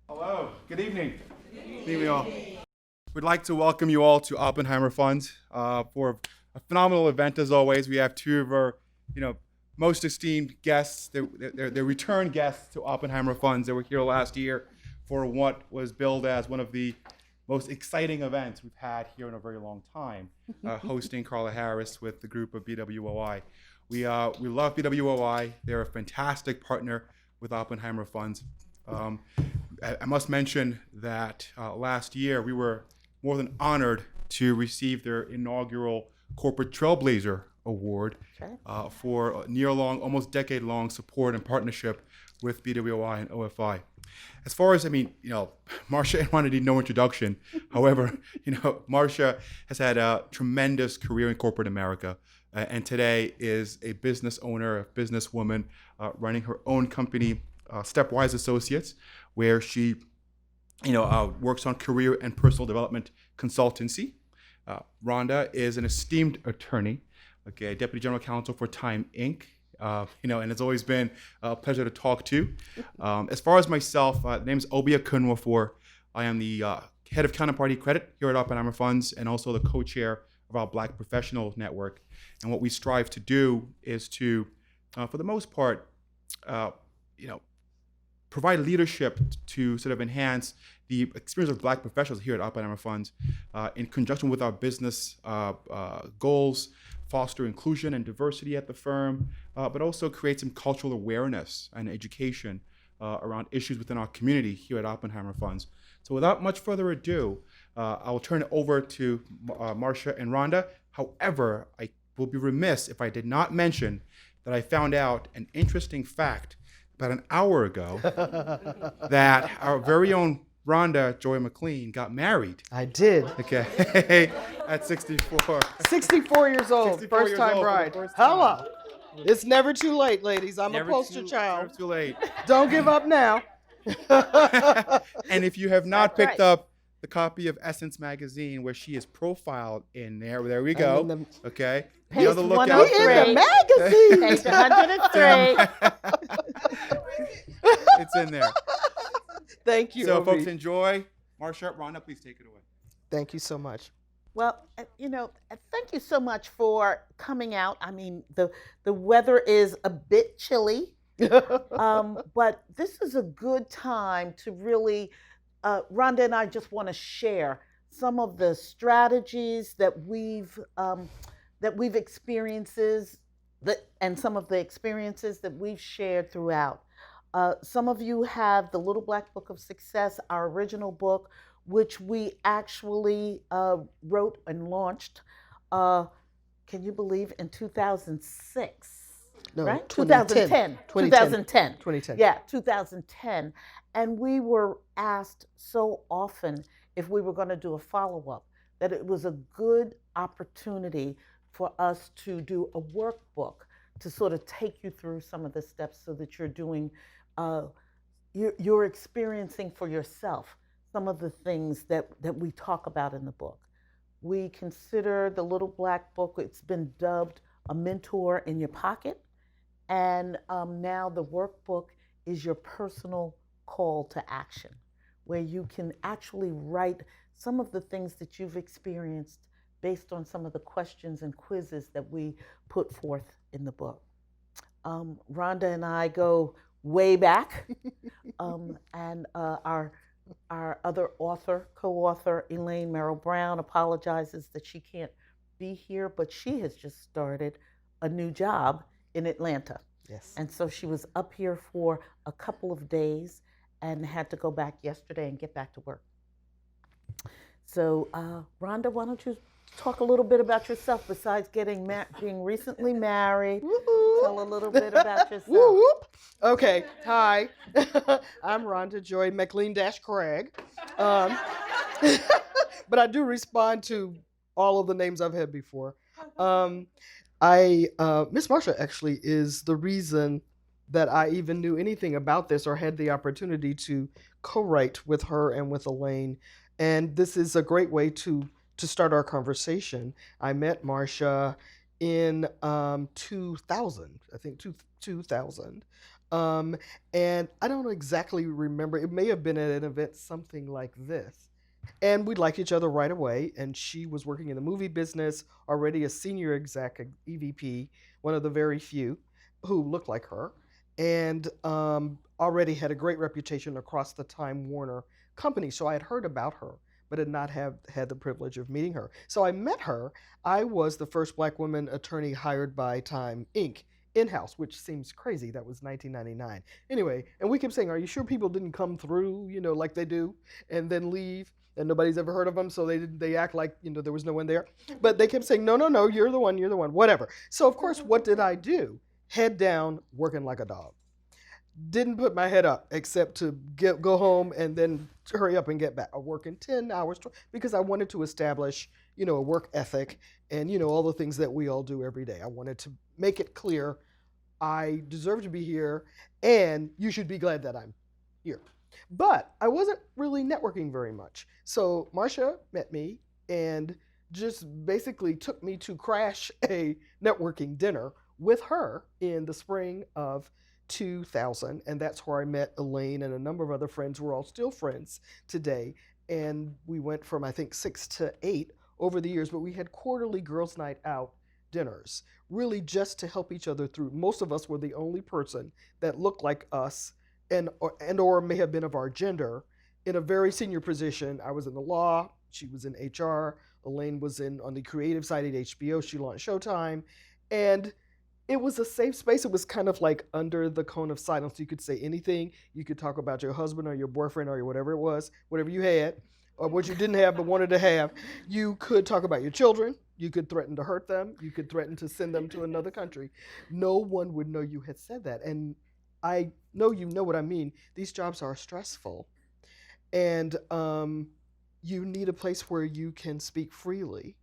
Hello, good evening. Good evening, all. We'd like to welcome you all to Oppenheimer Fund for a phenomenal event as always. We have two of our, most esteemed guests. They're return guests to Oppenheimer Funds. They were here last year for what was billed as one of the most exciting events we've had here in a very long time, hosting Carla Harris with the group of BWOI. We love BWOI. They're a fantastic partner with Oppenheimer Funds. I must mention that last year we were more than honored to receive their inaugural Corporate Trailblazer Award for near-long, almost decade-long support and partnership with BWOI and OFI. As far as, Marsha and Rhonda need no introduction. However, Marsha has had a tremendous career in corporate America and today is a business owner, a businesswoman running her own company, Stepwise Associates, where she works on career and personal development consultancy. Rhonda is an esteemed attorney, Deputy General Counsel for Time Inc., and it's always been a pleasure to talk to. As far as myself, the name is Obia Kunwafor. I am the head of counterparty credit here at Oppenheimer Funds and also the co-chair of our Black Professionals Network. And what we strive to do is to, for the most part, provide leadership to sort of enhance the experience of Black professionals here at Oppenheimer Funds in conjunction with our business goals, foster inclusion and diversity at the firm, but also create some cultural awareness and education around issues within our community here at Oppenheimer Funds. So without much further ado, I will turn it over to Marsha and Rhonda. However, I will be remiss if I did not mention that I found out an interesting fact about an hour ago that our very own Rhonda Joy McLean got married. I did. Okay, at 64. 64 years old, 64 first years time old for the bride. first time. Hello. It's never too late, ladies. I'm a poster child. Never too late. Don't give up now. And if you have not That's picked right. up the copy of Essence magazine where she is profiled in there we go. Okay. Be on the Page lookout We for in the it. magazine. Page 103. It's in there. Thank you, So Obi. folks, enjoy. Marsha, Rhonda, please take it away. Thank you so much. Well, thank you so much for coming out. I mean, the weather is a bit chilly, but this is a good time to really, Rhonda and I just want to share some of the strategies that we've experiences and some of the experiences that we've shared throughout. Some of you have the Little Black Book of Success, our original book, which we actually wrote and launched, can you believe, in 2006? No, Right? 2010. 2010. 2010. Yeah, 2010. And we were asked so often if we were going to do a follow-up that it was a good opportunity for us to do a workbook to sort of take you through some of the steps so that you're doing, you're experiencing for yourself some of the things that we talk about in the book. We consider the Little Black Book, it's been dubbed a mentor in your pocket. And now the workbook is your personal call to action, where you can actually write some of the things that you've experienced based on some of the questions and quizzes that we put forth in the book. Rhonda and I go way back, and our other author, co-author, Elaine Merrill Brown, apologizes that she can't be here, but she has just started a new job in Atlanta. Yes. And so she was up here for a couple of days and had to go back yesterday and get back to work. So, Rhonda, why don't you talk a little bit about yourself besides being recently married? Tell a little bit about yourself. Whoop, whoop. Okay. Hi. I'm Rhonda Joy McLean Craig. But I do respond to all of the names I've had before. Miss Marsha actually is the reason that I even knew anything about this or had the opportunity to co-write with her and with Elaine. And this is a great way to start our conversation. I met Marsha in 2000, I think 2000. And I don't exactly remember. It may have been at an event something like this. And we liked each other right away. And she was working in the movie business, already a senior exec, EVP, one of the very few who looked like her, and already had a great reputation across the Time Warner company. So I had heard about her, but had not have had the privilege of meeting her. So I met her. I was the first Black woman attorney hired by Time Inc. in-house, which seems crazy. That was 1999. Anyway, and we kept saying, are you sure people didn't come through, like they do, and then leave? And nobody's ever heard of them, so they act like, there was no one there. But they kept saying, no, you're the one, whatever. So of course, what did I do? Head down, working like a dog. Didn't put my head up except to go home and then hurry up and get back. Working 10 hours because I wanted to establish, a work ethic and, all the things that we all do every day. I wanted to make it clear I deserve to be here and you should be glad that I'm here. But I wasn't really networking very much. So Marsha met me and just basically took me to crash a networking dinner with her in the spring of 2000. And that's where I met Elaine and a number of other friends. We're all still friends today. And we went from, I think, 6 to 8 over the years, but we had quarterly girls' night out dinners, really just to help each other through. Most of us were the only person that looked like us or may have been of our gender in a very senior position. I was in the law, she was in HR, Elaine was on the creative side at HBO, she launched Showtime, and it was a safe space. It was kind of like under the cone of silence. You could say anything. You could talk about your husband or your boyfriend or whatever it was, whatever you had, or what you didn't have but wanted to have. You could talk about your children. You could threaten to hurt them. You could threaten to send them to another country. No one would know you had said that. And I know you know what I mean. These jobs are stressful. And you need a place where you can speak freely.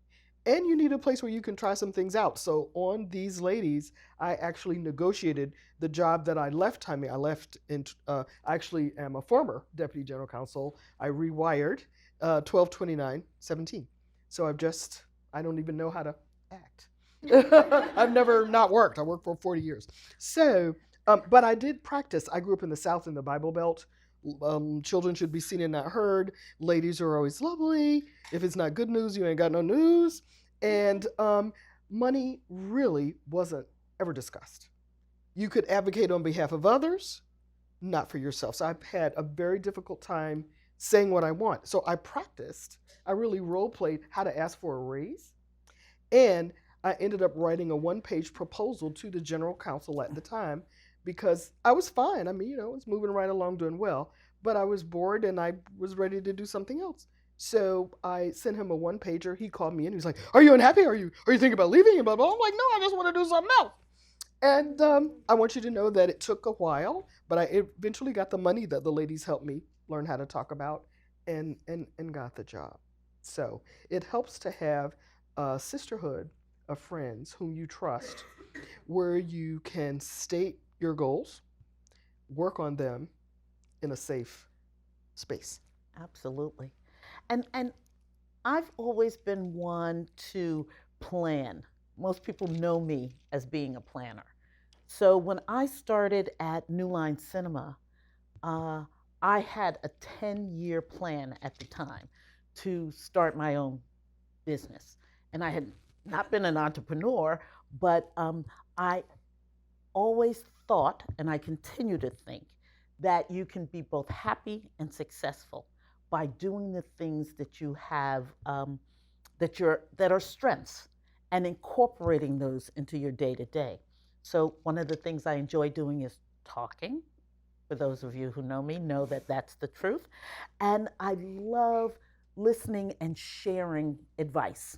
And you need a place where you can try some things out. So on these ladies, I actually negotiated the job that I left timing. I left I actually am a former deputy general counsel. I rewired 12/29/17. So I don't even know how to act. I've never not worked. I worked for 40 years. So, but I did practice. I grew up in the South in the Bible Belt. Children should be seen and not heard. Ladies are always lovely. If it's not good news, you ain't got no news. And money really wasn't ever discussed. You could advocate on behalf of others, not for yourself. So I've had a very difficult time saying what I want. So I practiced. I really role-played how to ask for a raise. And I ended up writing a one-page proposal to the general counsel at the time because I was fine. I mean, I was moving right along, doing well, but I was bored and I was ready to do something else. So I sent him a one-pager. He called me in. He was like, "Are you unhappy? Are you thinking about leaving?" And blah, blah. I'm like, "No, I just want to do something else." And I want you to know that it took a while, but I eventually got the money that the ladies helped me learn how to talk about and got the job. So it helps to have a sisterhood of friends whom you trust, where you can state your goals, work on them in a safe space. Absolutely. And I've always been one to plan. Most people know me as being a planner. So when I started at New Line Cinema, I had a 10-year plan at the time to start my own business. And I had not been an entrepreneur, but I always thought, and I continue to think, that you can be both happy and successful by doing the things that you have that are strengths and incorporating those into your day-to-day. So one of the things I enjoy doing is talking. For those of you who know me, know that that's the truth. And I love listening and sharing advice.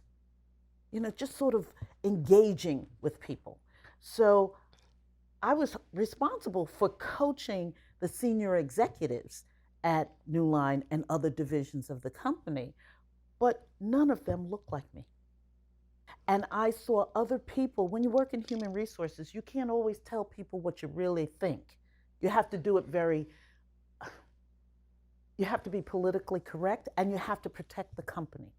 Just sort of engaging with people. So I was responsible for coaching the senior executives at New Line and other divisions of the company, but none of them looked like me. And I saw other people. When you work in human resources, you can't always tell people what you really think. You have to do it you have to be politically correct and you have to protect the company.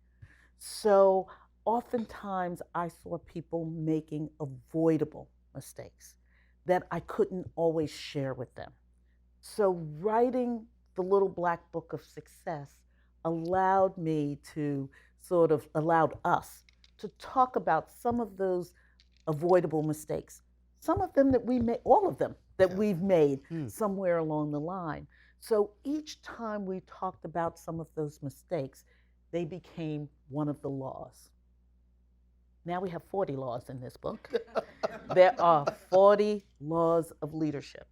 So oftentimes I saw people making avoidable mistakes that I couldn't always share with them. So writing the little black book of success allowed me to sort of allowed us to talk about some of those avoidable mistakes. Some of them that we made, all of them that Yeah. we've made Mm. somewhere along the line. So each time we talked about some of those mistakes, they became one of the laws. Now we have 40 laws in this book. There are 40 laws of leadership.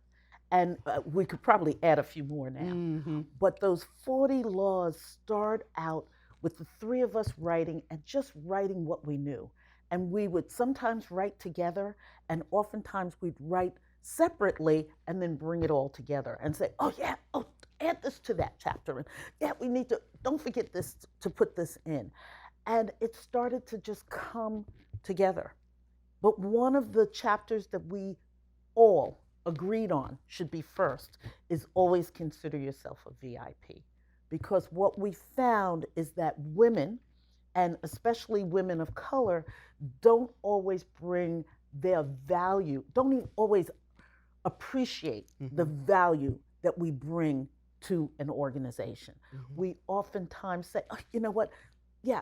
And we could probably add a few more now. Mm-hmm. But those 40 laws start out with the three of us writing and just writing what we knew. And we would sometimes write together, and oftentimes we'd write separately and then bring it all together and say, oh, yeah, oh, add this to that chapter. And yeah, we need to, don't forget this, to put this in. And it started to just come together. But one of the chapters that we all agreed on should be first is always consider yourself a VIP. Because what we found is that women, and especially women of color, don't always bring their value, don't even always appreciate the value that we bring to an organization. We oftentimes say, oh, you know what? Yeah,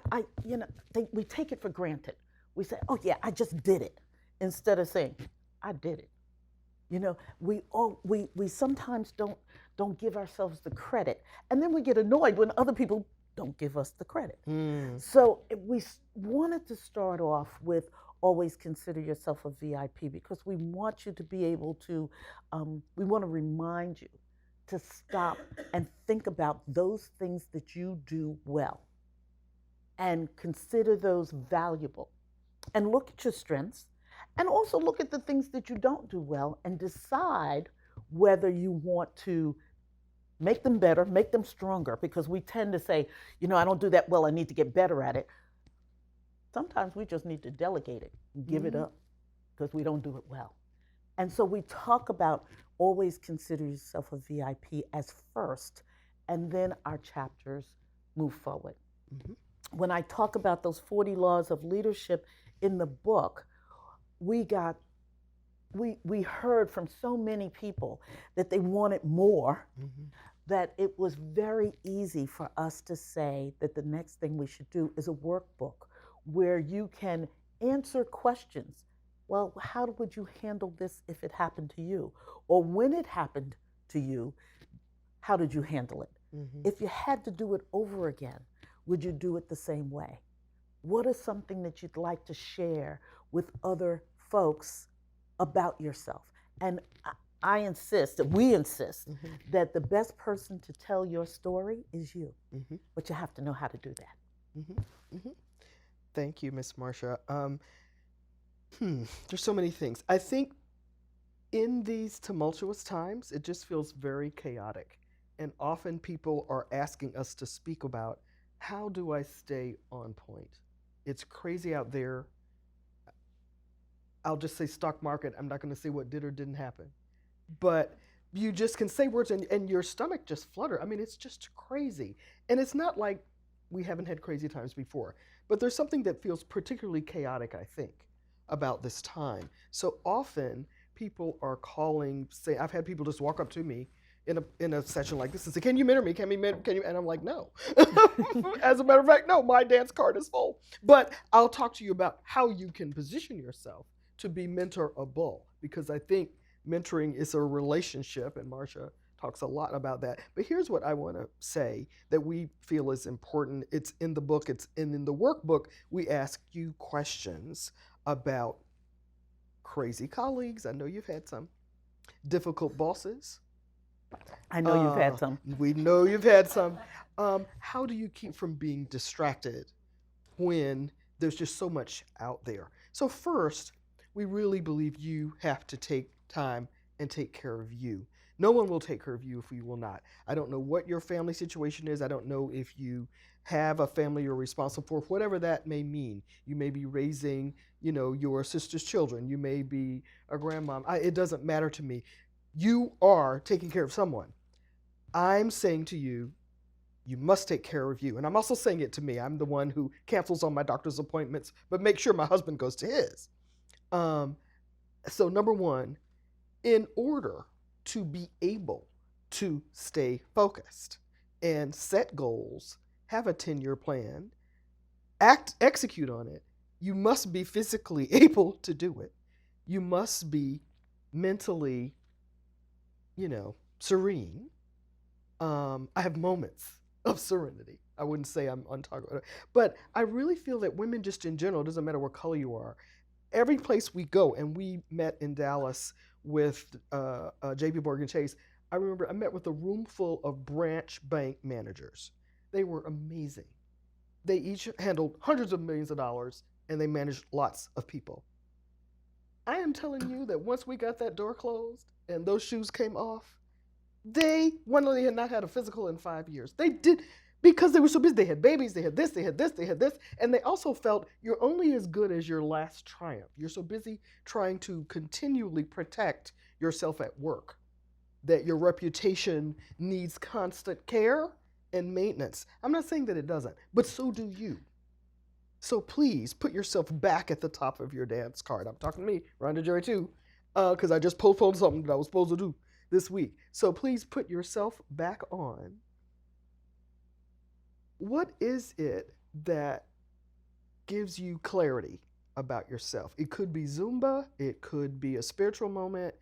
we take it for granted. We say, oh yeah, I just did it, instead of saying, I did it. You know, we sometimes don't give ourselves the credit, and then we get annoyed when other people don't give us the credit. So we wanted to start off with always consider yourself a VIP, because we want you to be able to, we want to remind you to stop and think about those things that you do well and consider those valuable, and look at your strengths, and also look at the things that you don't do well and decide whether you want to make them better, make them stronger, because we tend to say, you know, I don't do that well, I need to get better at it. Sometimes we just need to delegate it and give it up because we don't do it well. And so we talk about always consider yourself a VIP as first, and then our chapters move forward. When I talk about those 40 laws of leadership in the book, we heard from so many people that they wanted more, that it was very easy for us to say that the next thing we should do is a workbook where you can answer questions. Well, how would you handle this if it happened to you? Or when it happened to you, how did you handle it? If you had to do it over again, would you do it the same way? What is something that you'd like to share with other folks about yourself? And I insist, we insist, that the best person to tell your story is you. But you have to know how to do that. Thank you, Miss Marsha. There's so many things. I think in these tumultuous times, it just feels very chaotic. And often people are asking us to speak about, how do I stay on point? It's crazy out there. I'll just say stock market. I'm not going to say what did or didn't happen. But you just can say words and your stomach just flutter. I mean, it's just crazy. And it's not like we haven't had crazy times before. But there's something that feels particularly chaotic, I think, about this time. So often people are calling, say, I've had people just walk up to me in a session like this and say, can you mentor me? Can you? And I'm like, no. As a matter of fact, no, my dance card is full. But I'll talk to you about how you can position yourself to be mentorable, because I think mentoring is a relationship, and Marsha talks a lot about that. But here's what I want to say that we feel is important. It's in the book, it's in the workbook. We ask you questions about crazy colleagues. I know you've had some. Difficult bosses. I know you've had some. We know you've had some. How do you keep from being distracted when there's just so much out there? So first, we really believe you have to take time and take care of you. No one will take care of you if you will not. I don't know what your family situation is. I don't know if you have a family you're responsible for, whatever that may mean. You may be raising, your sister's children. You may be a grandmom. It doesn't matter to me. You are taking care of someone. I'm saying to you, You must take care of you. And I'm also saying it to me. I'm the one who cancels all my doctor's appointments, but make sure my husband goes to his. So number one, in order to be able to stay focused and set goals, have a 10-year plan, execute on it, you must be physically able to do it. You must be mentally, serene. I have moments of serenity. I wouldn't say I'm on target, but I really feel that women just in general, it doesn't matter what color you are, every place we go, and we met in Dallas with JP Morgan Chase. I remember I met with a room full of branch bank managers. They were amazing. They each handled hundreds of millions of dollars, and they managed lots of people. I am telling you that once we got that door closed and those shoes came off, one of them had not had a physical in 5 years. They did, because they were so busy. They had babies, they had this, they had this, they had this. And they also felt you're only as good as your last triumph. You're so busy trying to continually protect yourself at work that your reputation needs constant care and maintenance. I'm not saying that it doesn't, but so do you. So please put yourself back at the top of your dance card. I'm talking to me, Rhonda Joy too, because I just postponed something that I was supposed to do this week. So please put yourself back on. What is it that gives you clarity about yourself? It could be Zumba. It could be a spiritual moment.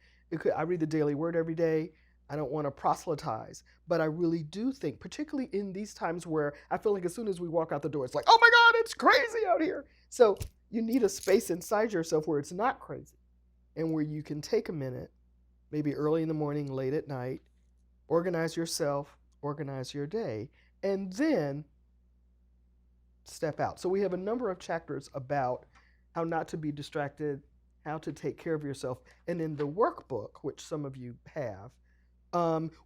I read the Daily Word every day. I don't want to proselytize, but I really do think, particularly in these times where I feel like as soon as we walk out the door, it's like, oh my God, it's crazy out here. So you need a space inside yourself where it's not crazy and where you can take a minute, maybe early in the morning, late at night, organize yourself, organize your day, and then step out. So we have a number of chapters about how not to be distracted, how to take care of yourself. And in the workbook, which some of you have,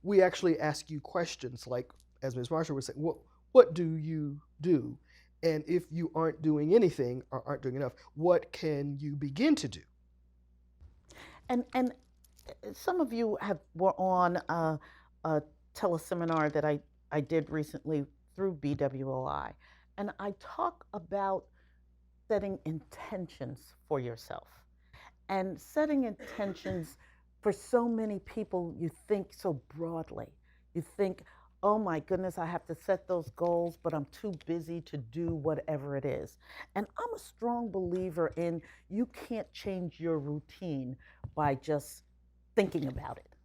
we actually ask you questions like, as Ms. Marsha was saying, what do you do? And if you aren't doing anything or aren't doing enough, what can you begin to do? And some of you were on a teleseminar that I did recently through BWOI. And I talk about setting intentions for yourself. And setting intentions, for so many people, you think so broadly. You think, oh my goodness, I have to set those goals, but I'm too busy to do whatever it is. And I'm a strong believer in you can't change your routine by just thinking about it.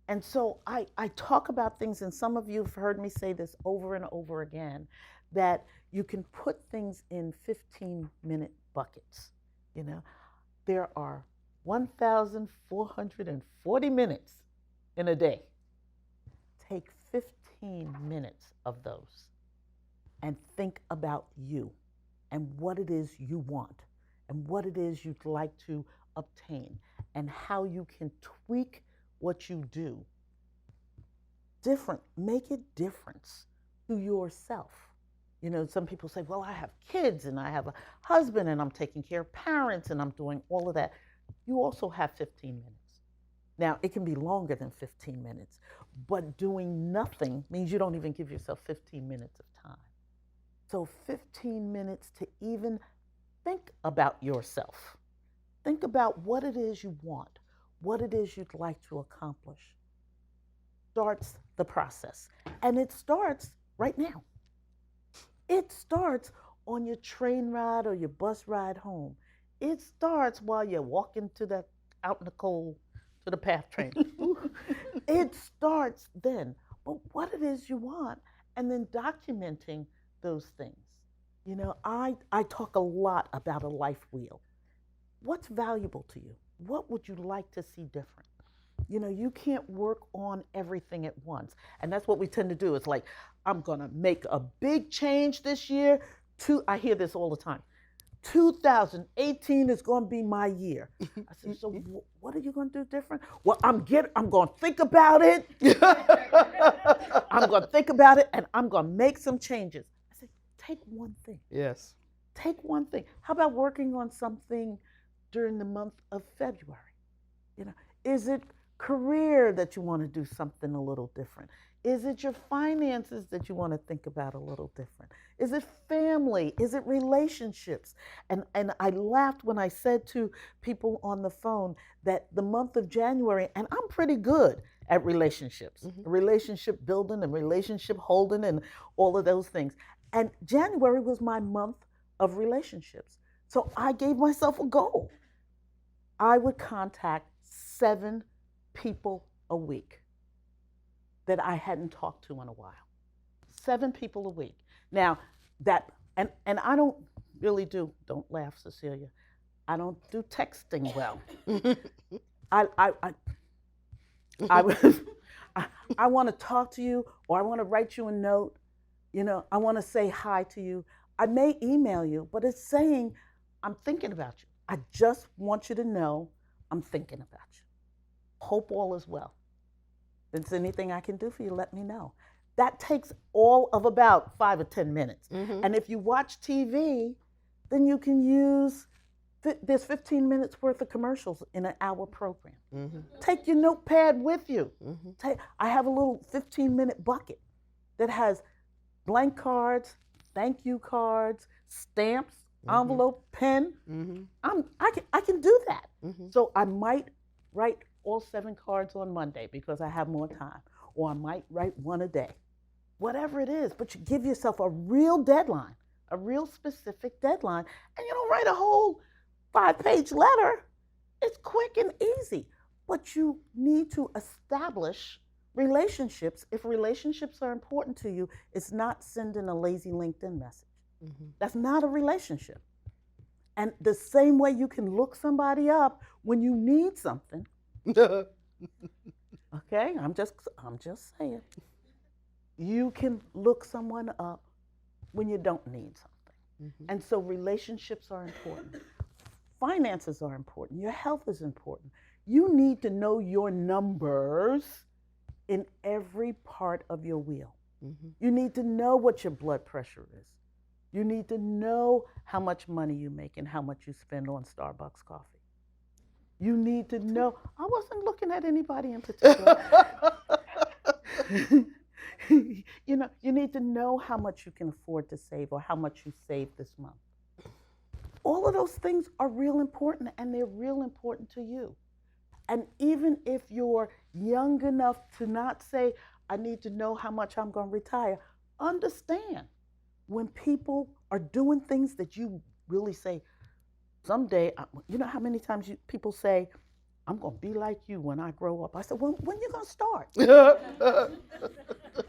And so I talk about things, and some of you have heard me say this over and over again, that you can put things in 15-minute buckets. There are 1,440 minutes in a day. Take 15 minutes of those and think about you and what it is you want and what it is you'd like to obtain and how you can tweak what you do different, make it difference to yourself. Some people say, well, I have kids and I have a husband and I'm taking care of parents and I'm doing all of that. You also have 15 minutes. Now, it can be longer than 15 minutes, but doing nothing means you don't even give yourself 15 minutes of time. So 15 minutes to even think about yourself. Think about what it is you want, what it is you'd like to accomplish. Starts the process. And it starts right now. It starts on your train ride or your bus ride home. It starts while you're walking out in the cold to the PATH train. It starts then. But what it is you want, and then documenting those things. I talk a lot about a life wheel. What's valuable to you? What would you like to see different? You can't work on everything at once. And that's what we tend to do. It's like, I'm going to make a big change this year. I hear this all the time. 2018 is going to be my year. I said, so what are you going to do different? Well, I'm going to think about it. I'm going to think about it, and I'm going to make some changes. I said, take one thing. Yes. Take one thing. How about working on something during the month of February? Is it career that you want to do something a little different? Is it your finances that you want to think about a little different? Is it family? Is it relationships? And I laughed when I said to people on the phone that the month of January, and I'm pretty good at relationships, relationship building and relationship holding and all of those things. And January was my month of relationships. So I gave myself a goal. I would contact 7 people a week that I hadn't talked to in a while. 7 people a week. Now that and I don't really don't laugh, Cecilia. I don't do texting well. I I want to talk to you, or I want to write you a note. I want to say hi to you. I may email you, but it's saying I'm thinking about you. I just want you to know I'm thinking about you. Hope all is well. If there's anything I can do for you, let me know. That takes all of about 5 or 10 minutes. And if you watch TV, then you can use, there's 15 minutes worth of commercials in an hour program. Take your notepad with you. I have a little 15-minute bucket that has blank cards, thank you cards, stamps, envelope, pen. I can do that. So I might write all 7 cards on Monday because I have more time, or I might write 1 a day, whatever it is. But you give yourself a real deadline, a real specific deadline, and you don't write a whole 5-page letter. It's quick and easy, but you need to establish relationships. If relationships are important to you, it's not sending a lazy LinkedIn message. That's not a relationship. And the same way you can look somebody up when you need something. Okay, I'm just saying. You can look someone up when you don't need something. And so relationships are important. Finances are important. Your health is important. You need to know your numbers in every part of your wheel. You need to know what your blood pressure is. You need to know how much money you make and how much you spend on Starbucks coffee. You need to know. I wasn't looking at anybody in particular. You need to know how much you can afford to save or how much you save this month. All of those things are real important, and they're real important to you. And even if you're young enough to not say, I need to know how much I'm going to retire, understand when people are doing things that you really say, someday, you know how many times people say, I'm going to be like you when I grow up. I said, when you going to start? You got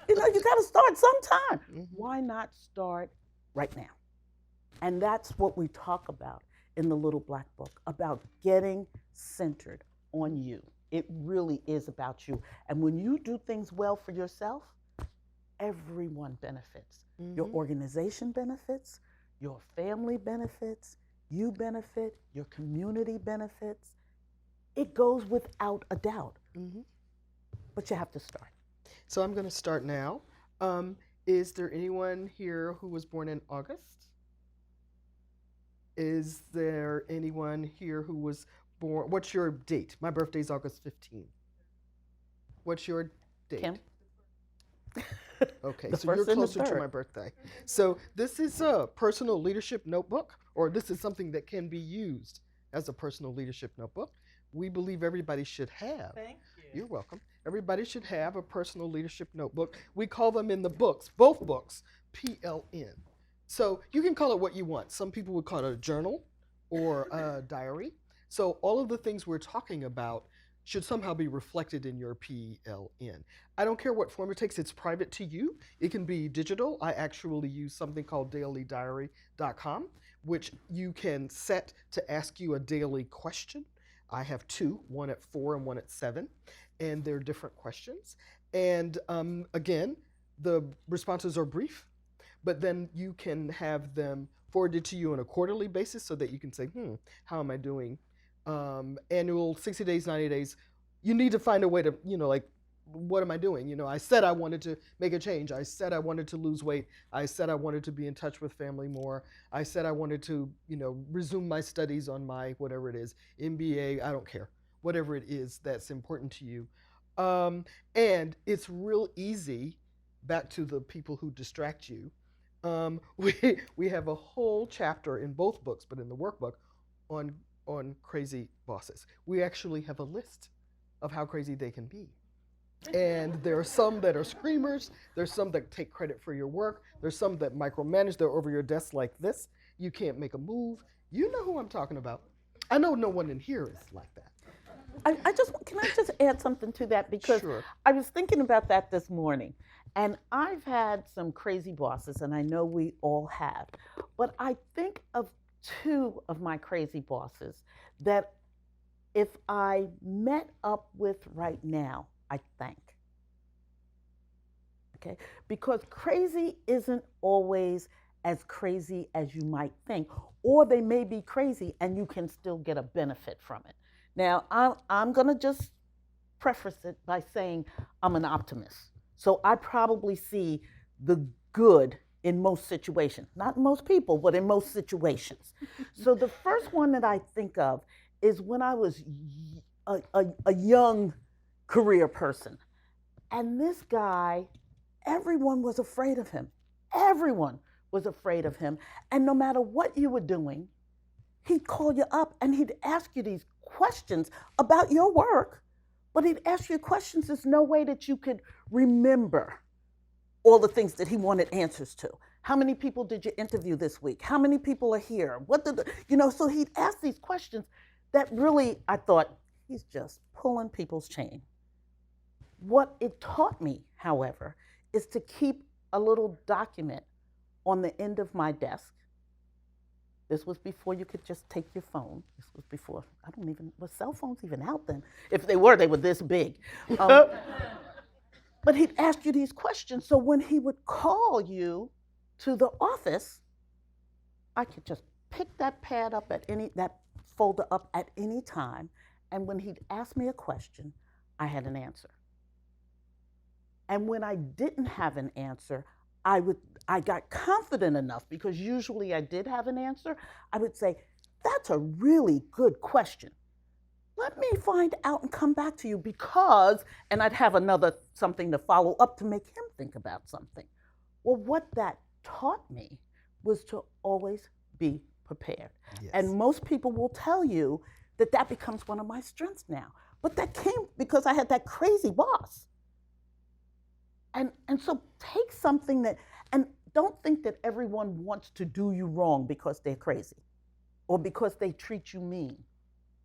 to start sometime. Why not start right now? And that's what we talk about in the Little Black Book, about getting centered on you. It really is about you. And when you do things well for yourself, everyone benefits. Your organization benefits, your family benefits, you benefit, your community benefits. It goes without a doubt. But you have to start. So I'm going to start now. Is there anyone here who was born in August? Is there anyone here who was born? What's your date? My birthday is August 15th. What's your date? Kim? Okay, The so you're first and the closer to third. my birthday. So this is a personal leadership notebook, or this is something that can be used as a personal leadership notebook. We believe everybody should have. Thank you. You're welcome. Everybody should have a personal leadership notebook. We call them in the books, both books, PLN. So you can call it what you want. Some people would call it a journal or a diary. So all of the things we're talking about should somehow be reflected in your PLN. I don't care what form it takes. It's private to you. It can be digital. I actually use something called dailydiary.com, which you can set to ask you a daily question. I have 2, one at 4 and one at 7, and they're different questions. And again, the responses are brief, but then you can have them forwarded to you on a quarterly basis so that you can say, how am I doing? Annual, 60 days, 90 days. You need to find a way to, what am I doing? I said I wanted to make a change. I said I wanted to lose weight. I said I wanted to be in touch with family more. I said I wanted to, resume my studies on my, whatever it is, MBA, I don't care. Whatever it is that's important to you. And it's real easy, back to the people who distract you. We have a whole chapter in both books, but in the workbook, on crazy bosses. We actually have a list of how crazy they can be. And there are some that are screamers. There's some that take credit for your work. There's some that micromanage. They're over your desk like this. You can't make a move. You know who I'm talking about. I know no one in here is like that. Can I just add something to that? Because Sure. I was thinking about that this morning. And I've had some crazy bosses, and I know we all have. But I think of two of my crazy bosses that if I met up with right now, I thank. Okay? Because crazy isn't always as crazy as you might think, or they may be crazy and you can still get a benefit from it. Now, I'm going to just preface it by saying I'm an optimist. So I probably see the good in most situations. Not most people, but in most situations. So the first one that I think of is when I was a young career person. And this guy, everyone was afraid of him. Everyone was afraid of him. And no matter what you were doing, he'd call you up and he'd ask you these questions about your work, but he'd ask you questions there's no way that you could remember all the things that he wanted answers to. How many people did you interview this week? How many people are here? What did so he'd ask these questions that really, I thought, he's just pulling people's chain. What it taught me, however, is to keep a little document on the end of my desk. This was before you could just take your phone. This was before, were cell phones even out then? If they were this big. But he'd ask you these questions, so when he would call you to the office, I could just pick that that folder up at any time, and when he'd ask me a question, I had an answer. And when I didn't have an answer, I got confident enough, because usually I did have an answer. I would say, that's a really good question. Let me find out and come back to you because, and I'd have something to follow up to make him think about something. Well, what that taught me was to always be prepared. Yes. And most people will tell you that becomes one of my strengths now. But that came because I had that crazy boss. And so take something and don't think that everyone wants to do you wrong because they're crazy, or because they treat you mean,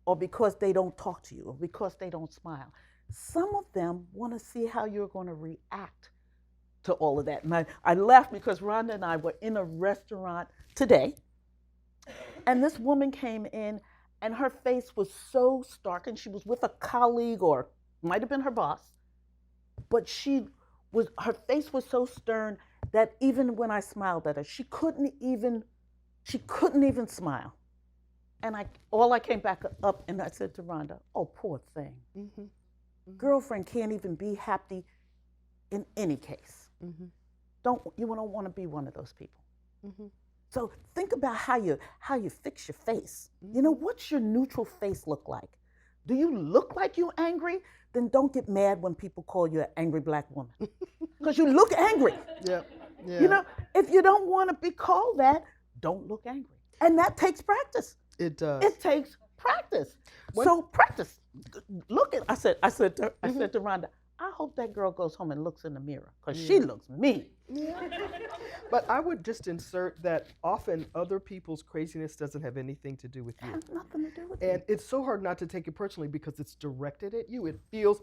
or because they don't talk to you, or because they don't smile. Some of them want to see how you're going to react to all of that. And I laughed because Rhonda and I were in a restaurant today, and this woman came in, and her face was so stark, and she was with a colleague, or might have been her boss, but her face was so stern that even when I smiled at her, she couldn't even smile. And all I came back up and I said to Rhonda, oh, poor thing. Mm-hmm. Mm-hmm. Girlfriend can't even be happy in any case. Mm-hmm. You don't want to be one of those people. Mm-hmm. So think about how you fix your face. Mm-hmm. What's your neutral face look like? Do you look like you're angry? Then don't get mad when people call you an angry black woman, because you look angry. Yeah. Yeah. If you don't want to be called that, don't look angry. And that takes practice. It does. It takes practice. So practice. I said to Rhonda, I hope that girl goes home and looks in the mirror, because she looks mean. Yeah. But I would just insert that often other people's craziness doesn't have anything to do with you. It has nothing to do with you. And it's so hard not to take it personally because it's directed at you. It feels,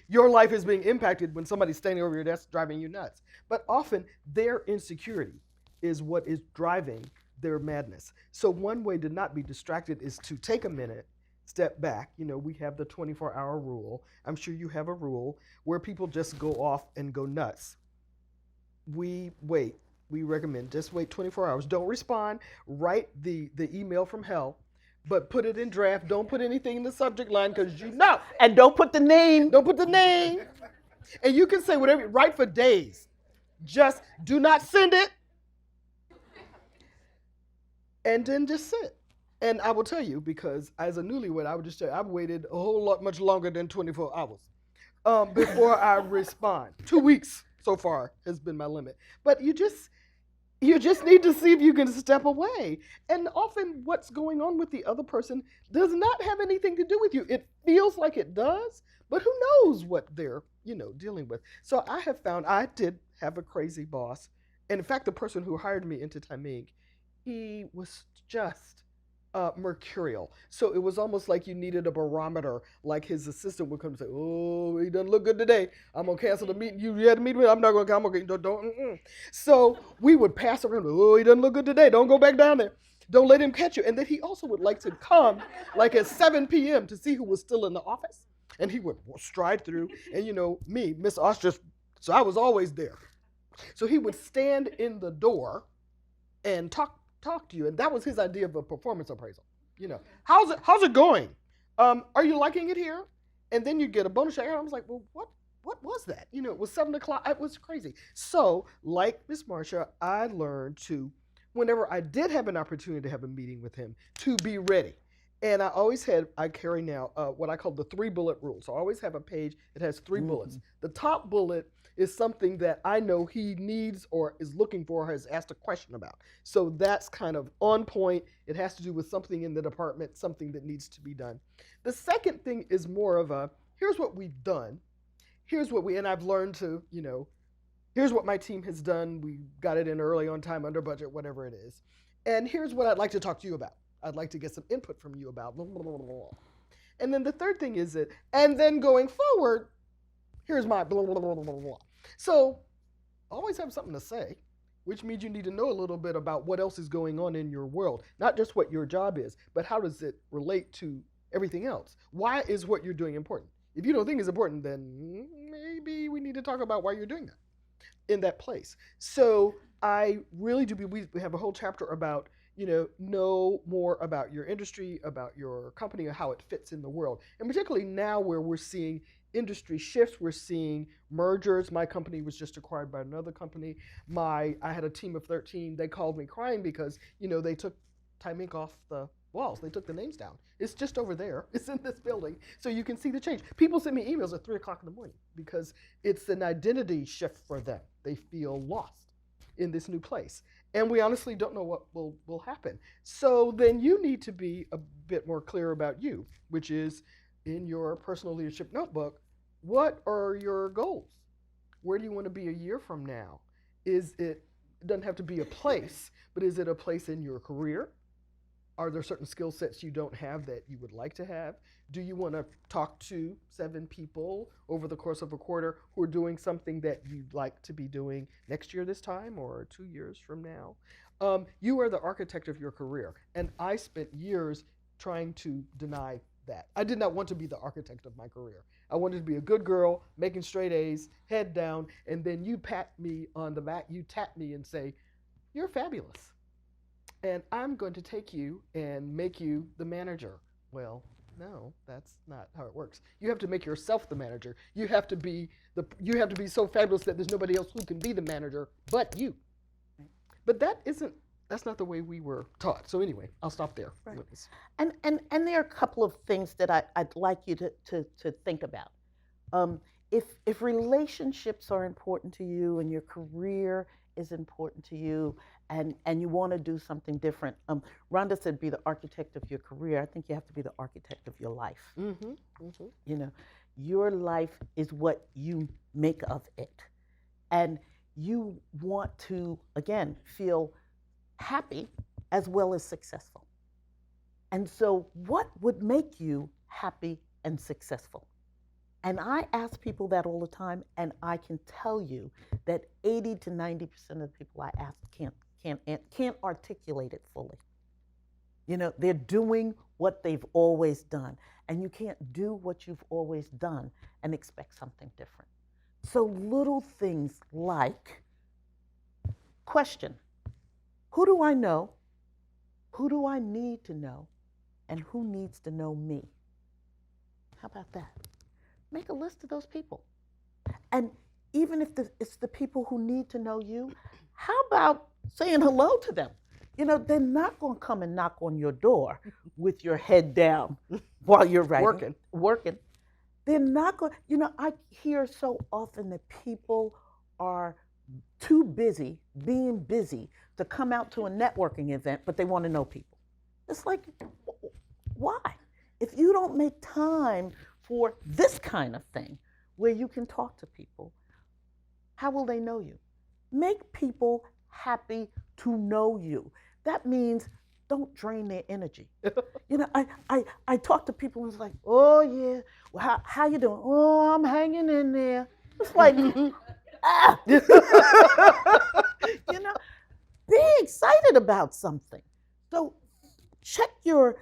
your life is being impacted when somebody's standing over your desk driving you nuts. But often their insecurity is what is driving their madness. So one way to not be distracted is to take a minute, step back. We have the 24-hour rule. I'm sure you have a rule where people just go off and go nuts. We recommend just wait 24 hours. Don't respond. Write the email from hell, but put it in draft. Don't put anything in the subject line, because and don't put the name. Don't put the name. And you can say whatever, write for days. Just do not send it. And then just sit. And I will tell you, because as a newlywed, I would just tell you, I've waited a whole lot much longer than 24 hours. before I respond. 2 weeks so far has been my limit. But you just need to see if you can step away. And often what's going on with the other person does not have anything to do with you. It feels like it does, but who knows what they're, dealing with. So I have found I did have a crazy boss. And in fact, the person who hired me into Time Inc., he was just mercurial. So it was almost like you needed a barometer, like his assistant would come and say, "Oh, he doesn't look good today. I'm going to cancel the meeting. You had a meeting with him. I'm not going to come. Okay, don't. So we would pass around, "Oh, he doesn't look good today. Don't go back down there. Don't let him catch you." And then he also would like to come like at 7 p.m. to see who was still in the office. And he would stride through. And me, Miss Ostrich, so I was always there. So he would stand in the door and talk to you, and that was his idea of a performance appraisal. How's it going? Are you liking it here? And then you get a bonus check. And I was like, well, what was that? It was 7 o'clock. It was crazy. So, like Miss Marsha, I learned to, whenever I did have an opportunity to have a meeting with him, to be ready. And I carry now what I call the 3-bullet rule. So I always have a page that has 3 bullets. The top bullet is something that I know he needs or is looking for or has asked a question about. So that's kind of on point. It has to do with something in the department, something that needs to be done. The second thing is more of a, here's what we've done. And I've learned to, here's what my team has done. We got it in early, on time, under budget, whatever it is. And here's what I'd like to talk to you about. I'd like to get some input from you about blah, blah, blah, blah, blah. And then the third thing is and then going forward, here's my blah, blah, blah, blah, blah, blah. So always have something to say, which means you need to know a little bit about what else is going on in your world, not just what your job is, but how does it relate to everything else? Why is what you're doing important? If you don't think it's important, then maybe we need to talk about why you're doing that in that place. So I really do, we have a whole chapter about know more about your industry, about your company, and how it fits in the world. And particularly now where we're seeing industry shifts, we're seeing mergers. My company was just acquired by another company. I had a team of 13. They called me crying because, they took Time Inc. off the walls. They took the names down. It's just over there. It's in this building. So you can see the change. People send me emails at 3 o'clock in the morning because it's an identity shift for them. They feel lost in this new place. And we honestly don't know what will happen. So then you need to be a bit more clear about you, which is in your personal leadership notebook, what are your goals? Where do you want to be a year from now? It doesn't have to be a place, but is it a place in your career? Are there certain skill sets you don't have that you would like to have? Do you want to talk to 7 people over the course of a quarter who are doing something that you'd like to be doing next year this time or 2 years from now? You are the architect of your career. And I spent years trying to deny that. I did not want to be the architect of my career. I wanted to be a good girl, making straight A's, head down, and then you pat me on the back, you tap me and say, "You're fabulous. And I'm going to take you and make you the manager." Well, no, that's not how it works. You have to make yourself the manager. You have to be so fabulous that there's nobody else who can be the manager but you. But that's not the way we were taught. So anyway, I'll stop there. Right. And there are a couple of things that I'd like you to think about. If relationships are important to you and your career is important to you and you want to do something different, Rhonda said be the architect of your career. I think you have to be the architect of your life. Mm-hmm. Mm-hmm. Your life is what you make of it. And you want to, again, feel happy as well as successful. And so what would make you happy and successful? And I ask people that all the time, and I can tell you that 80 to 90% of the people I ask can't articulate it fully. They're doing what they've always done, and you can't do what you've always done and expect something different. So little things like, question, who do I know? Who do I need to know? And who needs to know me? How about that? Make a list of those people. And even if it's the people who need to know you, how about saying hello to them? They're not going to come and knock on your door with your head down while you're writing. Working. They're not going, I hear so often that people are too busy being busy to come out to a networking event, but they want to know people. It's like, why? If you don't make time for this kind of thing where you can talk to people, how will they know you? Make people happy to know you. That means don't drain their energy. I talk to people and it's like, oh yeah, well, how you doing? Oh, I'm hanging in there. It's like, ah, you know, be excited about something. So check your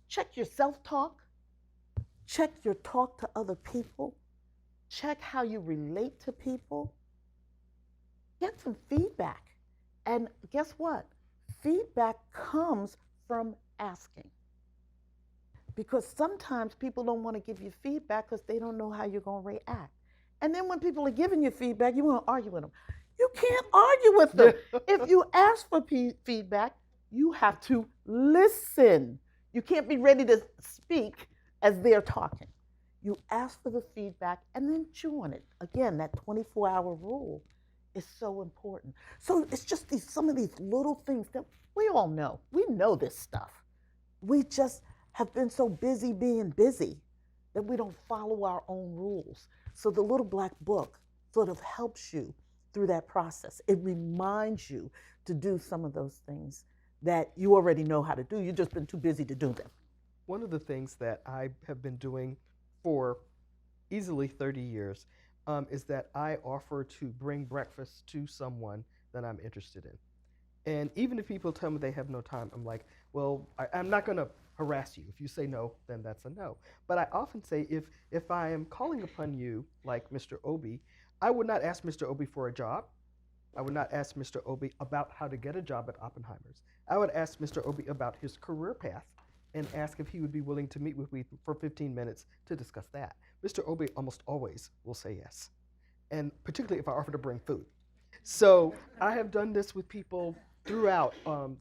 self-talk, check your talk to other people, check how you relate to people, get some feedback. And guess what? Feedback comes from asking. Because sometimes people don't want to give you feedback because they don't know how you're going to react. And then when people are giving you feedback, you want to argue with them. You can't argue with them. If you ask for feedback, you have to listen. You can't be ready to speak as they're talking. You ask for the feedback and then chew on it. Again, that 24-hour rule is so important. So it's just some of these little things that we all know. We know this stuff. We just have been so busy being busy that we don't follow our own rules. So the little black book sort of helps you through that process. It reminds you to do some of those things that you already know how to do. You've just been too busy to do them. One of the things that I have been doing for easily 30 years is that I offer to bring breakfast to someone that I'm interested in. And even if people tell me they have no time, I'm like, well, I'm not going to harass you. If you say no, then that's a no. But I often say if I am calling upon you, like Mr. Obi, I would not ask Mr. Obi for a job. I would not ask Mr. Obi about how to get a job at Oppenheimer's. I would ask Mr. Obi about his career path and ask if he would be willing to meet with me for 15 minutes to discuss that. Mr. Obi almost always will say yes, and particularly if I offer to bring food. So I have done this with people throughout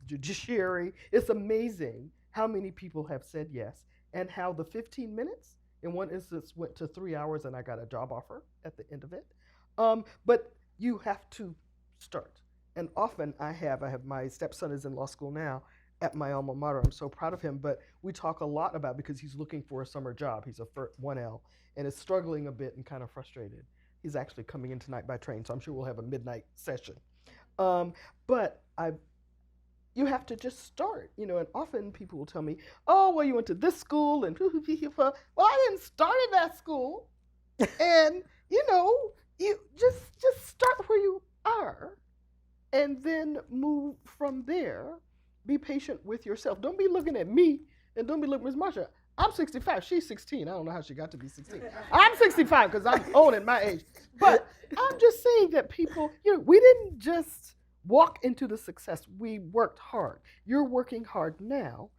judiciary. It's amazing how many people have said yes and how the 15 minutes in one instance went to 3 hours and I got a job offer at the end of it. But you have to start. And often I have my stepson is in law school now at my alma mater. I'm so proud of him, but we talk a lot about because he's looking for a summer job. He's a 1L and is struggling a bit and kind of frustrated. He's actually coming in tonight by train, so I'm sure we'll have a midnight session. But you have to just start, and often people will tell me, oh, well, you went to this school, and well, I didn't start at that school. And, you just start where you are and then move from there. Be patient with yourself. Don't be looking at me and don't be looking at Ms. Marsha. I'm 65. She's 16. I don't know how she got to be 16. I'm 65 because I'm old at my age. But I'm just saying that people, we didn't just walk into the success. We worked hard. You're working hard now.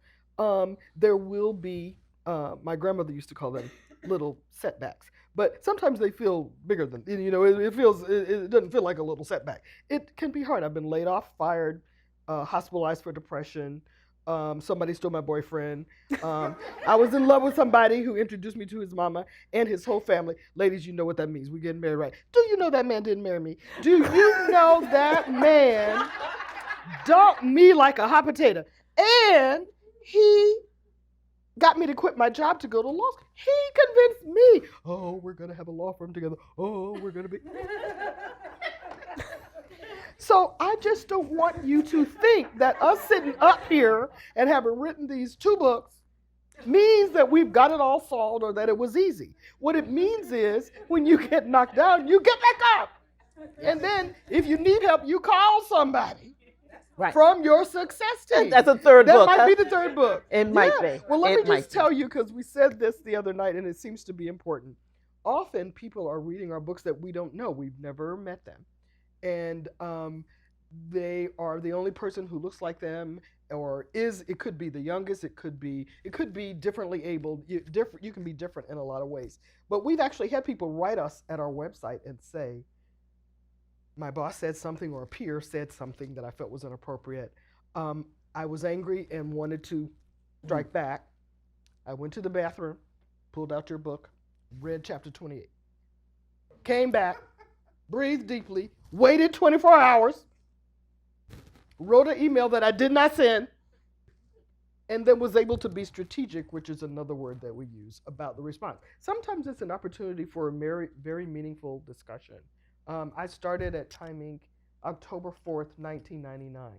There will be, my grandmother used to call them little setbacks. But sometimes they feel bigger than, it doesn't feel like a little setback. It can be hard. I've been laid off, fired, hospitalized for depression. Somebody stole my boyfriend. I was in love with somebody who introduced me to his mama and his whole family. Ladies, you know what that means. We're getting married, right? Do you know that man didn't marry me? Do you know that man dumped me like a hot potato? And he got me to quit my job to go to law school. He convinced me, oh, we're going to have a law firm together. Oh, we're going to be... So I just don't want you to think that us sitting up here and having written these 2 books means that we've got it all solved or that it was easy. What it means is when you get knocked down, you get back up. And then if you need help, you call somebody from your success team. That's a third book. That might be the third book. It might be. Well, let me just tell you, because we said this the other night and it seems to be important. Often people are reading our books that we don't know. We've never met them. And they are the only person who looks like them, or it could be the youngest, it could be differently abled. You can be different in a lot of ways. But we've actually had people write us at our website and say, my boss said something or a peer said something that I felt was inappropriate. I was angry and wanted to strike back. I went to the bathroom, pulled out your book, read chapter 28. Came back, breathed deeply, waited 24 hours, wrote an email that I did not send, and then was able to be strategic, which is another word that we use, about the response. Sometimes it's an opportunity for a very meaningful discussion. I started at Time Inc. October 4th, 1999.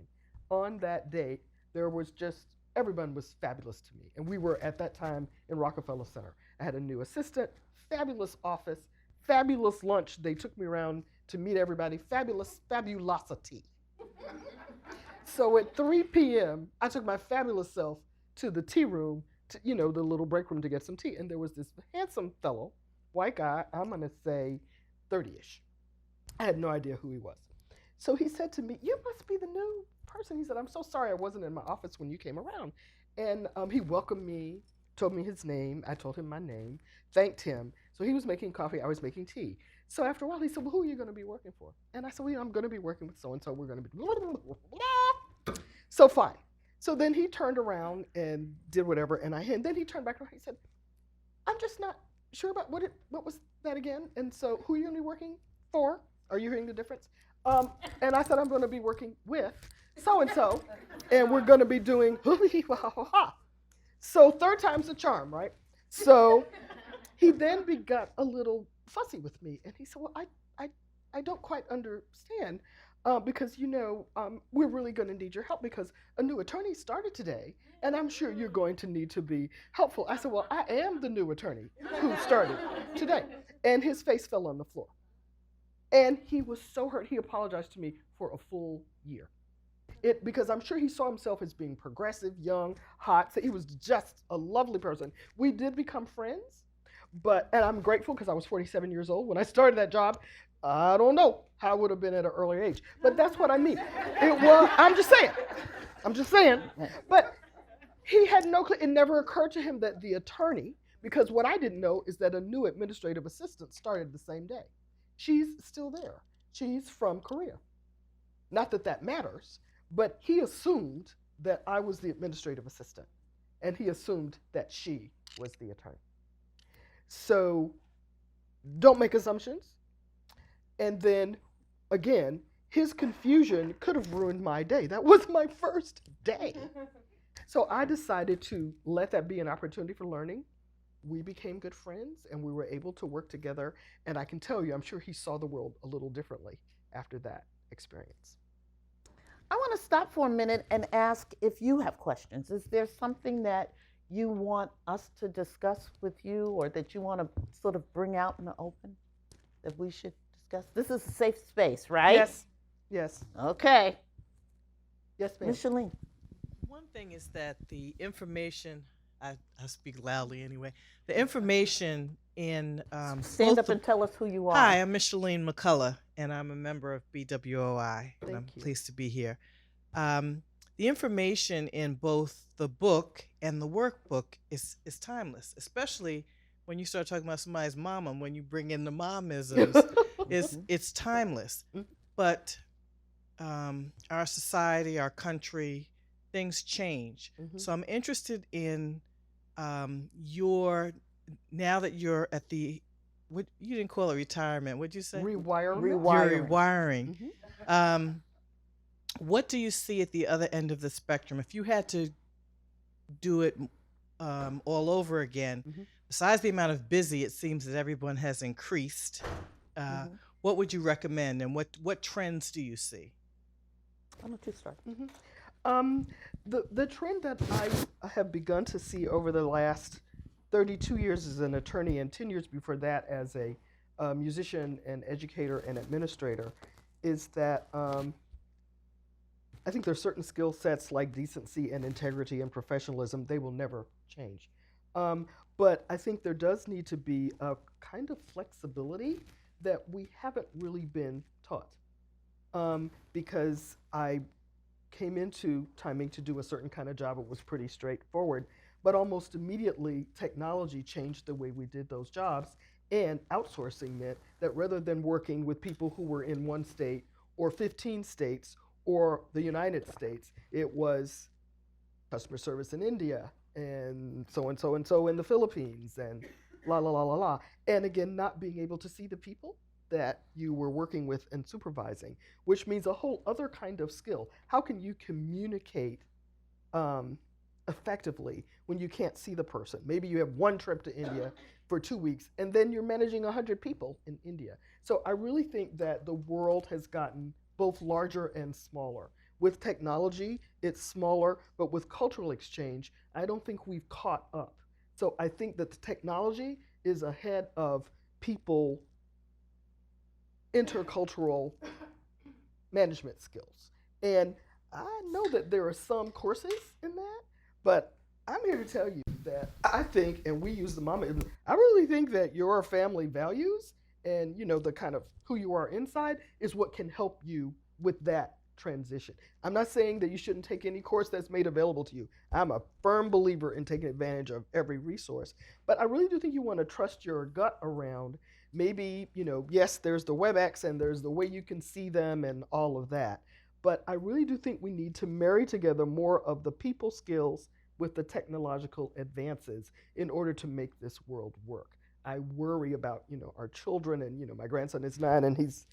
On that date, there was just, everyone was fabulous to me. And we were at that time in Rockefeller Center. I had a new assistant, fabulous office, fabulous lunch. They took me around to meet everybody, fabulosity. So at 3 p.m., I took my fabulous self to the tea room, to, the little break room to get some tea. And there was this handsome fellow, white guy, I'm going to say 30-ish. I had no idea who he was. So he said to me, "You must be the new person." He said, "I'm so sorry I wasn't in my office when you came around." And he welcomed me, told me his name. I told him my name, thanked him. So he was making coffee, I was making tea. So after a while, he said, "Well, who are you going to be working for?" And I said, "Well, I'm going to be working with so-and-so. We're going to be..." So fine. So then he turned around and did whatever. And then he turned back around. He said, "I'm just not sure about what was that again? And so who are you going to be working for? Are you hearing the difference?" And I said, "I'm going to be working with so-and-so. And we're going to be doing..." So third time's the charm, right? So he then got a little fussy with me. And he said, "Well, I don't quite understand. Because, we're really going to need your help because a new attorney started today, and I'm sure you're going to need to be helpful." I said, "Well, I am the new attorney who started today." And his face fell on the floor. And he was so hurt, he apologized to me for a full year. Because I'm sure he saw himself as being progressive, young, hot. So he was just a lovely person. We did become friends, and I'm grateful because I was 47 years old when I started that job. I don't know how I would have been at an earlier age, but that's what I mean. I'm just saying. But he had no clue. It never occurred to him that the attorney, because what I didn't know is that a new administrative assistant started the same day. She's still there. She's from Korea. Not that that matters, but he assumed that I was the administrative assistant, and he assumed that she was the attorney. So don't make assumptions. And then, again, his confusion could have ruined my day. That was my first day. So I decided to let that be an opportunity for learning. We became good friends, and we were able to work together. And I can tell you, I'm sure he saw the world a little differently after that experience. I want to stop for a minute and ask if you have questions. Is there something that you want us to discuss with you, or that you want to sort of bring out in the open that we should discuss? This is a safe space, right? Yes. Okay. Yes, ma'am. Micheline. One thing is that the information, I speak loudly anyway, the information in... Stand up and tell us who you are. Hi, I'm Micheline McCullough, and I'm a member of BWOI, and I'm Thank you. pleased to be here. The information in both the book and the workbook is timeless, especially when you start talking about somebody's mama, when you bring in the momisms, it's timeless. But our society, our country, things change. So I'm interested in now that you're at the, what you didn't call it retirement, what'd you say? Rewiring. You're rewiring. What do you see at the other end of the spectrum? If you had to do it all over again, besides the amount of busy it seems that everyone has increased, what would you recommend, and what trends do you see? Why don't you start? The trend that I have begun to see over the last 32 years as an attorney, and 10 years before that as a musician and educator and administrator, is that I think there are certain skill sets like decency and integrity and professionalism. They will never change. But I think there does need to be a kind of flexibility that we haven't really been taught. Because I came into timing to do a certain kind of job. It was pretty straightforward. But almost immediately, technology changed the way we did those jobs. And outsourcing meant that rather than working with people who were in one state or 15 states or the United States, it was customer service in India and so in the Philippines and la la la la la. And again, not being able to see the people that you were working with and supervising, which means a whole other kind of skill. How can you communicate effectively when you can't see the person? Maybe you have one trip to India for 2 weeks, and then you're managing 100 people in India. So I really think that the world has gotten both larger and smaller. With technology, it's smaller, but with cultural exchange, I don't think we've caught up. So I think that the technology is ahead of people intercultural management skills. And I know that there are some courses in that, but I'm here to tell you that I think, and we use the mama, I really think that your family values and the kind of who you are inside is what can help you with that transition. I'm not saying that you shouldn't take any course that's made available to you. I'm a firm believer in taking advantage of every resource, but I really do think you want to trust your gut around maybe, yes, there's the WebEx and there's the way you can see them and all of that. But I really do think we need to marry together more of the people skills with the technological advances in order to make this world work. I worry about, our children, and, my grandson is 9 and he's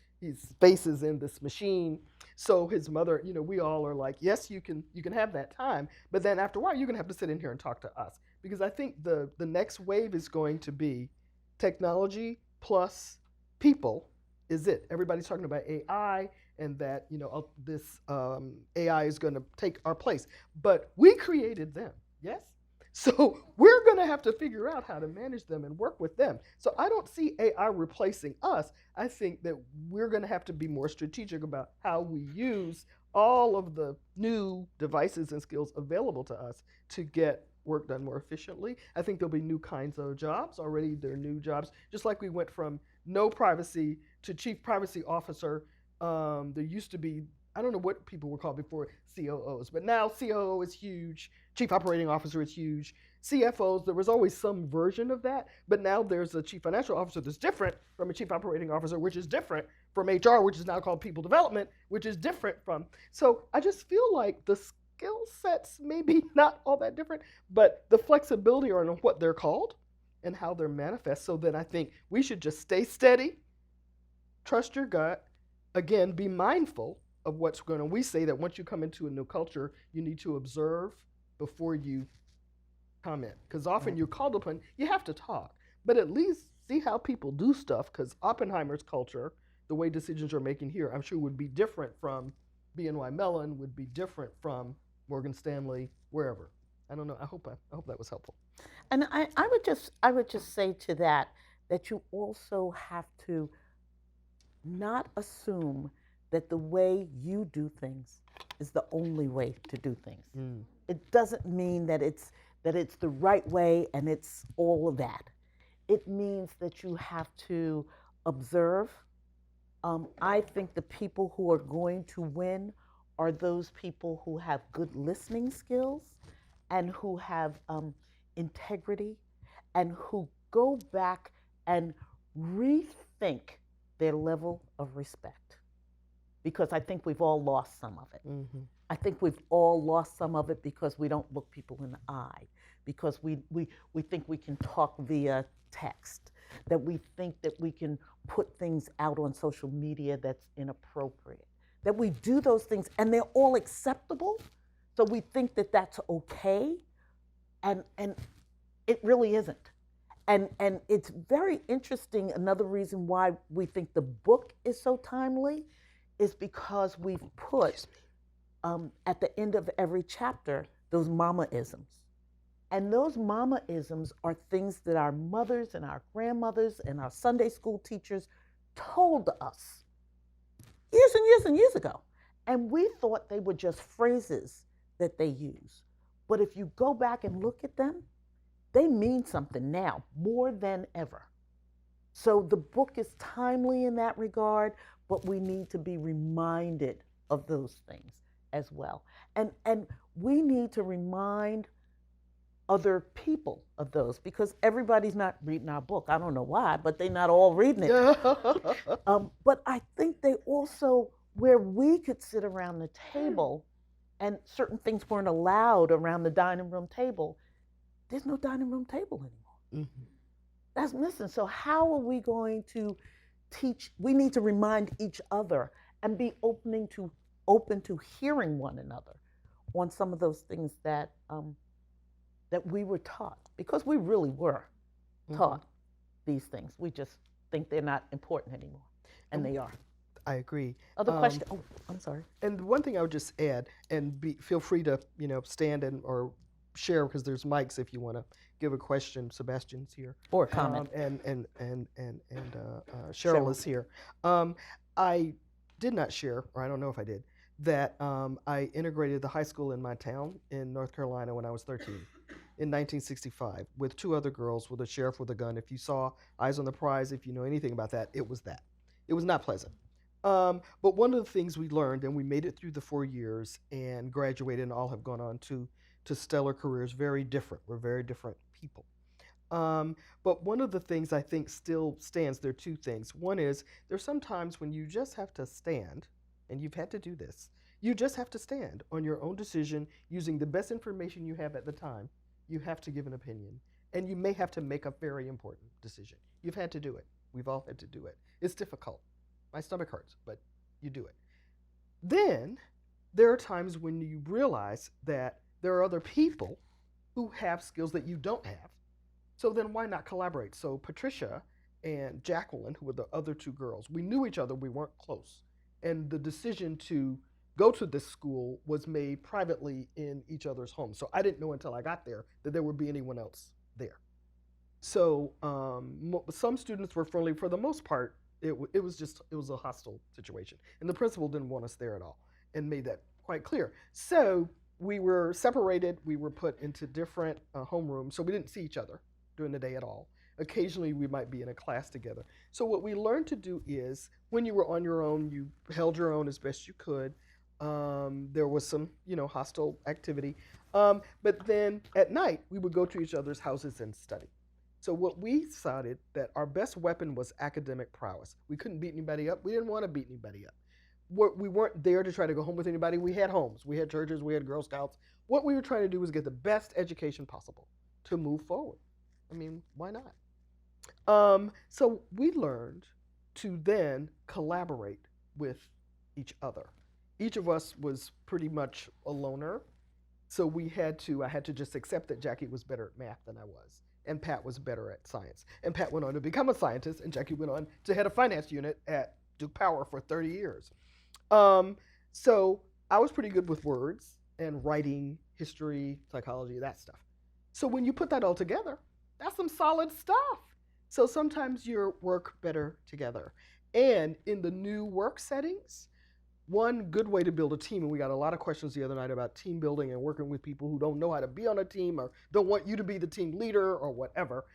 faces in this machine. So his mother, we all are like, yes, you can have that time, but then after a while, you're gonna have to sit in here and talk to us. Because I think the next wave is going to be technology plus people is it. Everybody's talking about AI and that, this AI is gonna take our place. But we created them, yes? So we're going to have to figure out how to manage them and work with them. So I don't see AI replacing us. I think that we're going to have to be more strategic about how we use all of the new devices and skills available to us to get work done more efficiently. I think there'll be new kinds of jobs. Already there are new jobs. Just like we went from no privacy to chief privacy officer. There used to be, I don't know what people were called before, COOs, but now COO is huge, chief operating officer is huge, CFOs, there was always some version of that, but now there's a chief financial officer that's different from a chief operating officer, which is different from HR, which is now called people development, which is different from, so I just feel like the skill sets maybe not all that different, but the flexibility on what they're called and how they're manifest, so then I think we should just stay steady, trust your gut, again, be mindful of what's going on. We say that once you come into a new culture, you need to observe before you comment. Because often you're called upon, you have to talk, but at least see how people do stuff. Because Oppenheimer's culture, the way decisions are making here, I'm sure would be different from BNY Mellon, would be different from Morgan Stanley, wherever. I don't know. I hope that was helpful. And I would just say to that you also have to not assume that the way you do things is the only way to do things. It doesn't mean that it's the right way and it's all of that. It means that you have to observe. I think the people who are going to win are those people who have good listening skills and who have integrity and who go back and rethink their level of respect. Because I think we've all lost some of it. Mm-hmm. I think we've all lost some of it because we don't look people in the eye, because we think we can talk via text, that we think that we can put things out on social media that's inappropriate, that we do those things and they're all acceptable, so we think that that's okay, and it really isn't. And it's very interesting, another reason why we think the book is so timely is because we've put at the end of every chapter those mama-isms. And those mama-isms are things that our mothers and our grandmothers and our Sunday school teachers told us years and years and years ago. And we thought they were just phrases that they use. But if you go back and look at them, they mean something now more than ever. So the book is timely in that regard, but we need to be reminded of those things as well. And we need to remind other people of those, because everybody's not reading our book. I don't know why, but they're not all reading it. But I think they also, where we could sit around the table and certain things weren't allowed around the dining room table, there's no dining room table anymore. Mm-hmm. That's missing. So how are we going to teach? We need to remind each other and be open to hearing one another on some of those things that that we were taught, because we really were taught these things. We just think they're not important anymore, and they are. I agree. Other question? Oh, I'm sorry. And one thing I would just add, and feel free to stand or share, because there's mics if you want to give a question. Sebastian's here, Or a comment. and Cheryl is here. I did not share, or I don't know if I did, that I integrated the high school in my town in North Carolina when I was 13. In 1965, with 2 other girls, with a sheriff with a gun. If you saw Eyes on the Prize, if you know anything about that, it was that. It was not pleasant. But one of the things we learned, and we made it through the 4 years and graduated, and all have gone on to stellar careers, very different. We're very different people. But one of the things I think still stands, there are 2 things. One is, there's sometimes when you just have to stand, and you've had to do this, you just have to stand on your own decision using the best information you have at the time. You have to give an opinion, and you may have to make a very important decision. You've had to do it. We've all had to do it. It's difficult. My stomach hurts, but you do it. Then there are times when you realize that there are other people who have skills that you don't have. So then why not collaborate? So Patricia and Jacqueline, who were the other 2 girls, we knew each other, we weren't close. And the decision to go to this school was made privately in each other's homes. So I didn't know until I got there that there would be anyone else there. So some students were friendly. For the most part, it was a hostile situation. And the principal didn't want us there at all, and made that quite clear. So we were separated. We were put into different homerooms, so we didn't see each other during the day at all. Occasionally, we might be in a class together. So what we learned to do is, when you were on your own, you held your own as best you could. There was some, hostile activity. But then at night, we would go to each other's houses and study. So what we decided, that our best weapon was academic prowess. We couldn't beat anybody up. We didn't want to beat anybody up. We weren't there to try to go home with anybody. We had homes. We had churches. We had Girl Scouts. What we were trying to do was get the best education possible to move forward. I mean, why not? So we learned to then collaborate with each other. Each of us was pretty much a loner, so I had to just accept that Jackie was better at math than I was, and Pat was better at science. And Pat went on to become a scientist, and Jackie went on to head a finance unit at Duke Power for 30 years. So I was pretty good with words and writing, history, psychology, that stuff. So when you put that all together, that's some solid stuff. So sometimes you work better together. And in the new work settings, one good way to build a team, and we got a lot of questions the other night about team building and working with people who don't know how to be on a team or don't want you to be the team leader or whatever.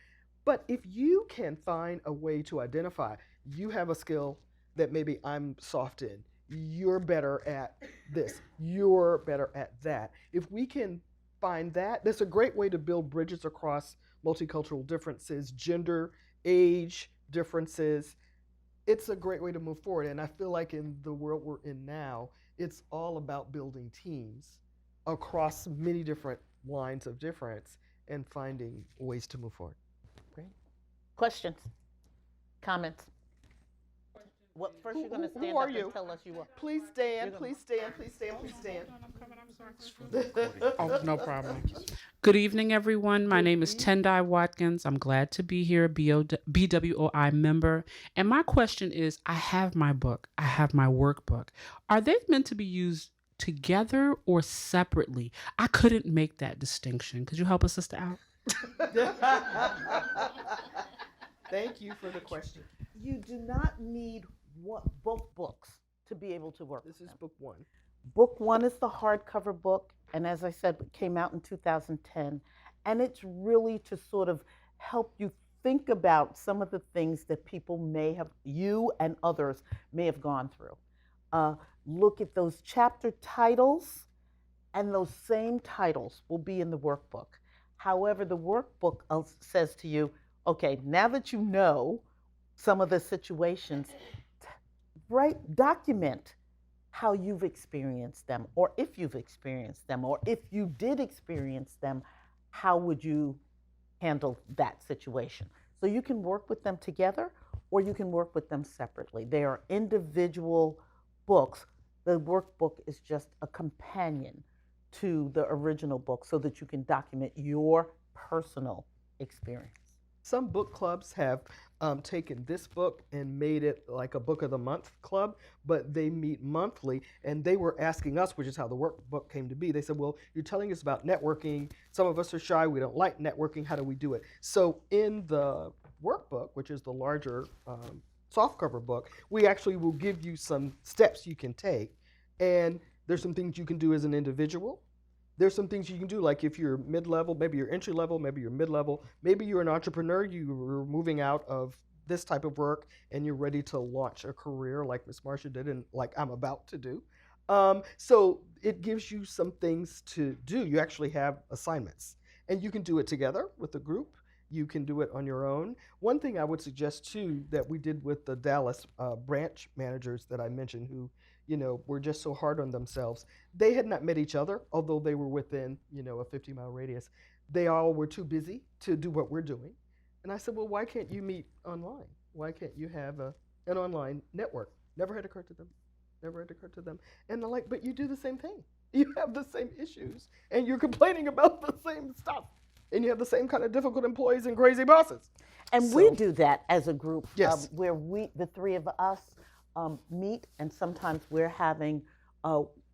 But if you can find a way to identify, you have a skill that maybe I'm soft in, you're better at this, you're better at that. If we can find that, that's a great way to build bridges across multicultural differences, gender, age differences. It's a great way to move forward. And I feel like in the world we're in now, it's all about building teams across many different lines of difference and finding ways to move forward. Great. Questions? Comments? What, first you're going to stand up and tell us you are. Please stand, please stand, please stand, please stand. Oh, no problem. Good evening, everyone. My name is Tendai Watkins. I'm glad to be here, BWOI member. And my question is, I have my book. I have my workbook. Are they meant to be used together or separately? I couldn't make that distinction. Could you help us, sister out? Thank you for the question. You do not need both books to be able to work. This is book 1. Book 1 is the hardcover book, and as I said, it came out in 2010, and it's really to sort of help you think about some of the things that people may have, you and others may have gone through. Look at those chapter titles, and those same titles will be in the workbook. However, the workbook says to you, okay, now that you know some of the situations, document how you've experienced them, or if you've experienced them, or if you did experience them, how would you handle that situation? So you can work with them together or you can work with them separately. They are individual books. The workbook is just a companion to the original book so that you can document your personal experience. Some book clubs have taken this book and made it like a book of the month club, but they meet monthly. And they were asking us, which is how the workbook came to be. They said, well, you're telling us about networking. Some of us are shy. We don't like networking. How do we do it? So in the workbook, which is the larger softcover book, we actually will give you some steps you can take. And there's some things you can do as an individual. There's some things you can do, like if you're mid-level, maybe you're entry-level, maybe you're mid-level, maybe you're an entrepreneur, you're moving out of this type of work and you're ready to launch a career like Miss Marsha did and like I'm about to do. So it gives you some things to do. You actually have assignments and you can do it together with a group. You can do it on your own. One thing I would suggest too that we did with the Dallas branch managers that I mentioned who were just so hard on themselves. They had not met each other, although they were within, a 50-mile radius. They all were too busy to do what we're doing. And I said, well, why can't you meet online? Why can't you have an online network? Never had occurred to them. Never had occurred to them. And they're like, but you do the same thing. You have the same issues, and you're complaining about the same stuff. And you have the same kind of difficult employees and crazy bosses. And we do that as a group, yes. Where the three of us, meet, and sometimes we're having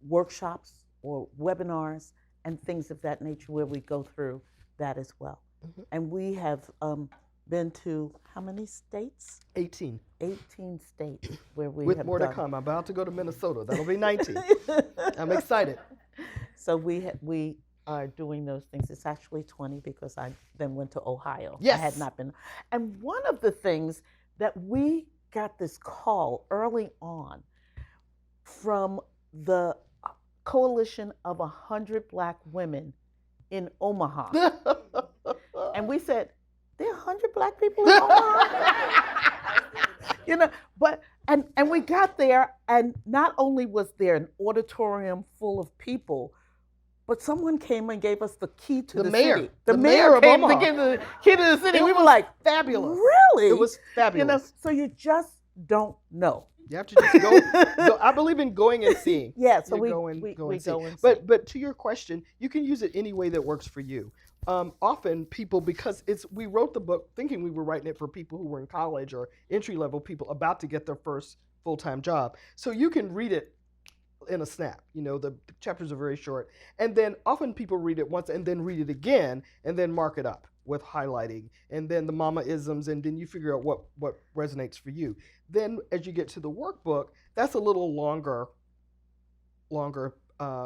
workshops or webinars and things of that nature where we go through that as well. Mm-hmm. And we have been to how many states? 18. 18 states where we with have more done. To come. I'm about to go to Minnesota. That'll be 19. I'm excited. So we are doing those things. It's actually 20 because I then went to Ohio. Yes. I had not been. And one of the things that we got this call early on from the coalition of 100 Black women in Omaha. And we said, there are 100 Black people in Omaha? But we got there, and not only was there an auditorium full of people, but someone came and gave us the key to the mayor. city. The mayor came of Omaha. to give the key to the city. We were like, fabulous. Really? It was fabulous. So you just don't know. You have to just go. I believe in going and seeing. Yeah, so we go and see. But to your question, you can use it any way that works for you. Often people, because we wrote the book thinking we were writing it for people who were in college or entry-level people about to get their first full-time job. So you can read it in a snap. The chapters are very short. And then often people read it once and then read it again and then mark it up with highlighting and then the mama-isms, and then you figure out what resonates for you. Then as you get to the workbook, that's a little longer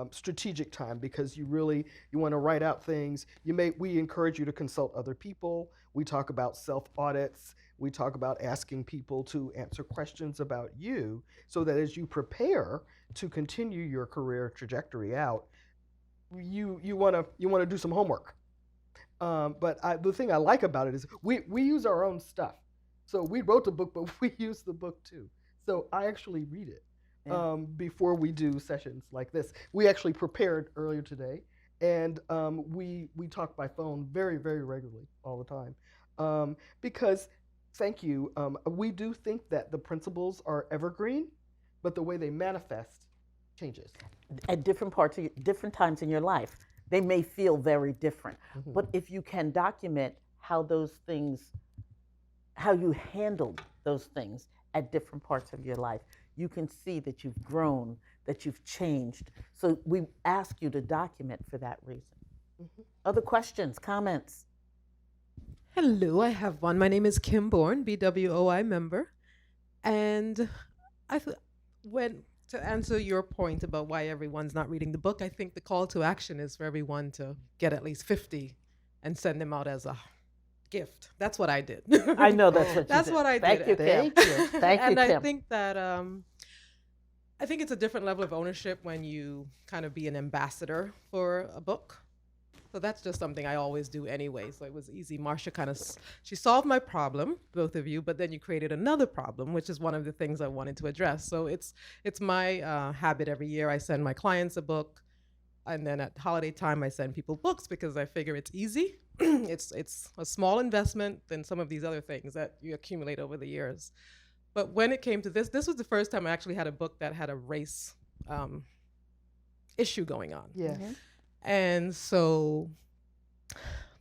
strategic time because you want to write out things. We encourage you to consult other people. We talk about self-audits. We talk about asking people to answer questions about you so that as you prepare to continue your career trajectory out, you want to do some homework. But the thing I like about it is we use our own stuff. So we wrote the book, but we use the book too. So I actually read it before we do sessions like this. We actually prepared earlier today, and we talk by phone very, very regularly all the time. Because, thank you, we do think that the principles are evergreen, but the way they manifest changes. At different times in your life, they may feel very different. Mm-hmm. But if you can document how you handled those things at different parts of your life, you can see that you've grown, that you've changed. So we ask you to document for that reason. Mm-hmm. Other questions, comments? Hello, I have one. My name is Kim Bourne, BWOI member. And to answer your point about why everyone's not reading the book, I think the call to action is for everyone to get at least 50 and send them out as a gift. That's what I did. I know that's what you did. That's what I did. Thank you, Kim. Thank you, and Kim. I think that I think it's a different level of ownership when you kind of be an ambassador for a book. So that's just something I always do anyway. So it was easy. Marsha she solved my problem, both of you, but then you created another problem, which is one of the things I wanted to address. So it's my habit every year. I send my clients a book, and then at holiday time I send people books because I figure it's easy. it's a small investment than some of these other things that you accumulate over the years. But when it came to this was the first time I actually had a book that had a race issue going on. Yes. And so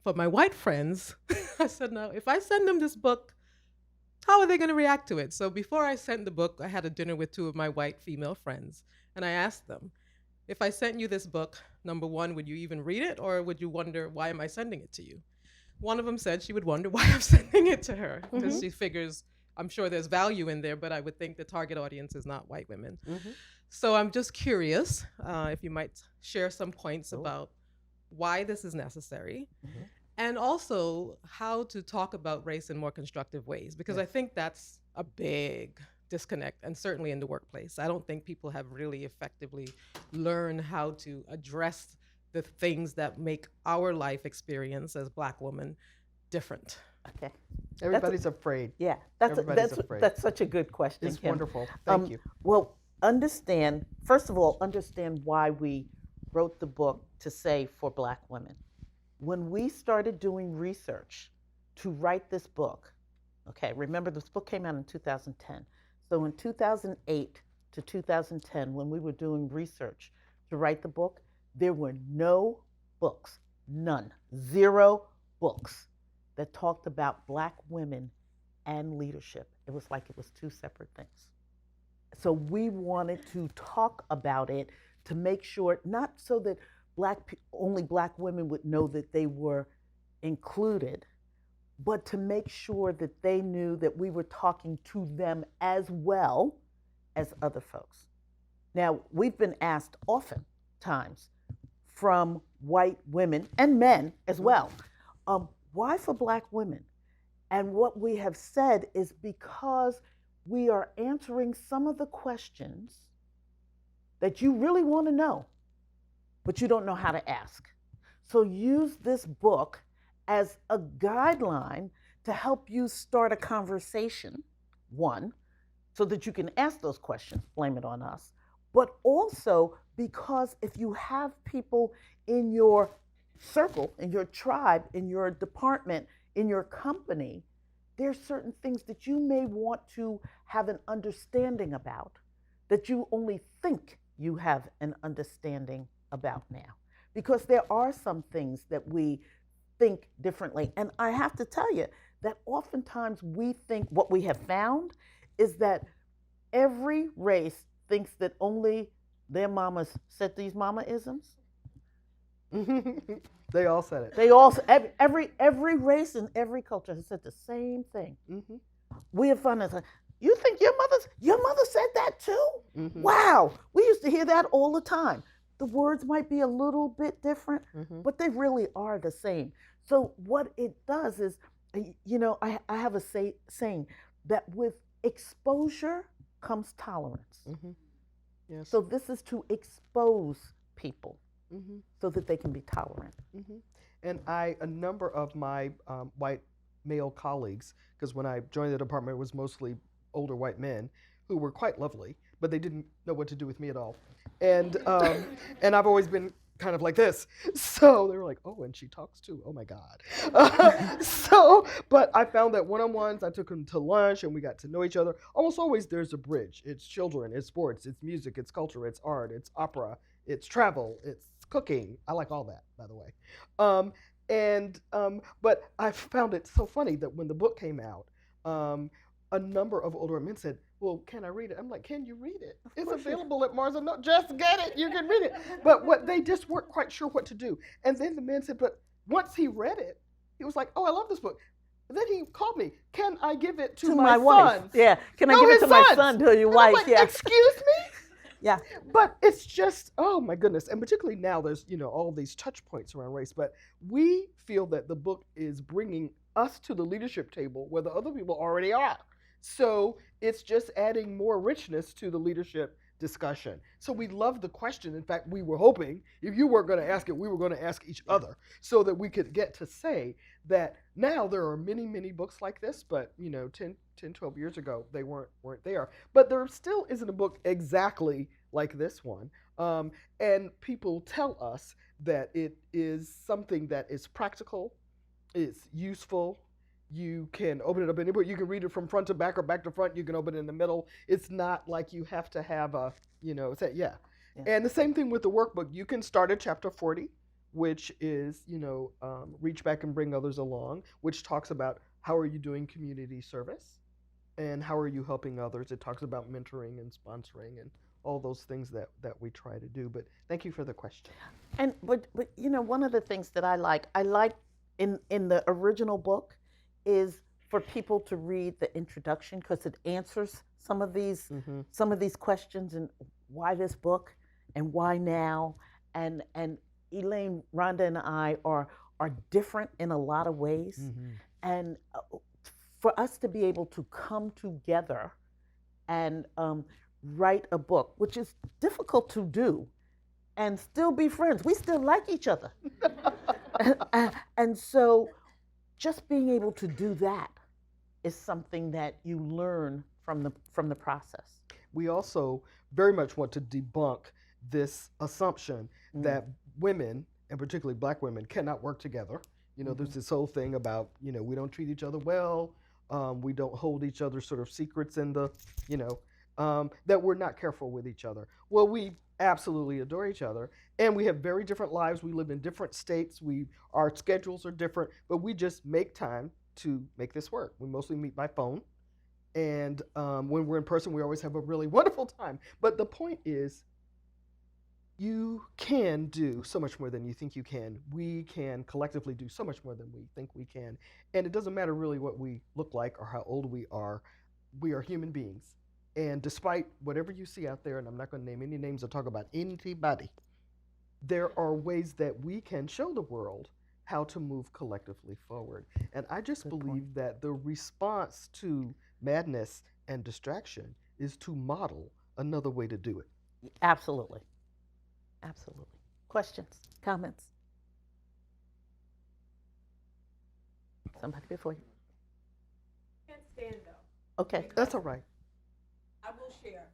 for my white friends, I said, now, if I send them this book, how are they going to react to it? So before I sent the book, I had a dinner with two of my white female friends. And I asked them, if I sent you this book, number one, would you even read it? Or would you wonder, why am I sending it to you? One of them said she would wonder why I'm sending it to her, because she figures, I'm sure there's value in there, but I would think the target audience is not white women. So I'm just curious if you might share some points about why this is necessary, and also how to talk about race in more constructive ways, because I think that's a big disconnect, and certainly in the workplace. I don't think people have really effectively learned how to address the things that make our life experience as Black women different. Okay. Everybody's afraid. Yeah, Everybody's afraid. that's such a good question, It's Kim. wonderful. Thank you. Well, first of all, understand why we wrote the book to say for Black women. When we started doing research to write this book, okay, remember this book came out in 2010. So in 2008 to 2010, when we were doing research to write the book, there were no books, none, 0 books that talked about Black women and leadership. It was like it was 2 separate things. So we wanted to talk about it to make sure, not so that only Black women would know that they were included, but to make sure that they knew that we were talking to them as well as other folks. Now, we've been asked oftentimes from white women and men as well, why for Black women? And what we have said is because we are answering some of the questions that you really want to know, but you don't know how to ask. So use this book as a guideline to help you start a conversation, one, so that you can ask those questions, blame it on us, but also because if you have people in your circle, in your tribe, in your department, in your company, there's certain things that you may want to have an understanding about that you only think you have an understanding about now. Because there are some things that we think differently. And I have to tell you that oftentimes we think, what we have found is that every race thinks that only their mamas said these mama-isms. They all said it. They all, every race and every culture has said the same thing. We have found that, you think your mother said that too? Wow, we used to hear that all the time. The words might be a little bit different, but they really are the same. So what it does is, you know, I have a saying that with exposure comes tolerance. Yes. So this is to expose people so that they can be tolerant. And a number of my white male colleagues, because when I joined the department, it was mostly older white men who were quite lovely, but they didn't know what to do with me at all. And and I've always been kind of like this. So they were like, oh, and she talks too. Oh my God. But I found that one-on-ones, I took them to lunch and we got to know each other. Almost always there's a bridge. It's children, it's sports, it's music, it's culture, it's art, it's opera, it's travel, it's cooking. I like all that, by the way. But I found it so funny that when the book came out, a number of older men said, well, can I read it? I'm like, can you read it? It's available at Mars. No, just get it. You can read it. But what they just weren't quite sure what to do. And then the man said, but once he read it, he was like, oh, I love this book. And then he called me. Can I give it to my wife? sons? Yeah. Can I give it to my son, to your wife? Like, yeah. Excuse me? Yeah. But it's just, oh my goodness. And particularly now there's, you know, all these touch points around race. But we feel that the book is bringing us to the leadership table where the other people already are. So it's just adding more richness to the leadership discussion. So we love the question. In fact, we were hoping if you weren't going to ask it, we were going to ask each other so that we could get to say that now there are many, many books like this, but you know, 10, 12 years ago, they weren't there. But there still isn't a book exactly like this one. And people tell us that it is something that is practical, It's useful. You can open it up anywhere. You can read it from front to back or back to front. You can open it in the middle. It's not like you have to have a, yeah. And the same thing with the workbook. You can start at chapter 40, which is, reach back and bring others along, which talks about how are you doing community service and how are you helping others. It talks about mentoring and sponsoring and all those things that we try to do. But thank you for the question. And but one of the things that I like in the original book is for people to read the introduction, because it answers some of these questions, and why this book and why now, and Elaine, Rhonda, and I are different in a lot of ways, and for us to be able to come together and write a book, which is difficult to do, and still be friends. We still like each other. and so just being able to do that is something that you learn from the process. We also very much want to debunk this assumption that women, and particularly Black women, cannot work together. There's this whole thing about, we don't treat each other well, we don't hold each other's sort of secrets in the, that we're not careful with each other. Well, we absolutely adore each other, and we have very different lives. We live in different states. Our schedules are different, but we just make time to make this work. We mostly meet by phone, and when we're in person, we always have a really wonderful time. But the point is, you can do so much more than you think you can. We can collectively do so much more than we think we can, and it doesn't matter really what we look like or how old we are. We are human beings. And despite whatever you see out there, and I'm not going to name any names or talk about anybody, there are ways that we can show the world how to move collectively forward. And I just believe that the response to madness and distraction is to model another way to do it. Absolutely. Absolutely. Questions, comments? Somebody before you. Can't stand though. Okay. That's all right. I will share.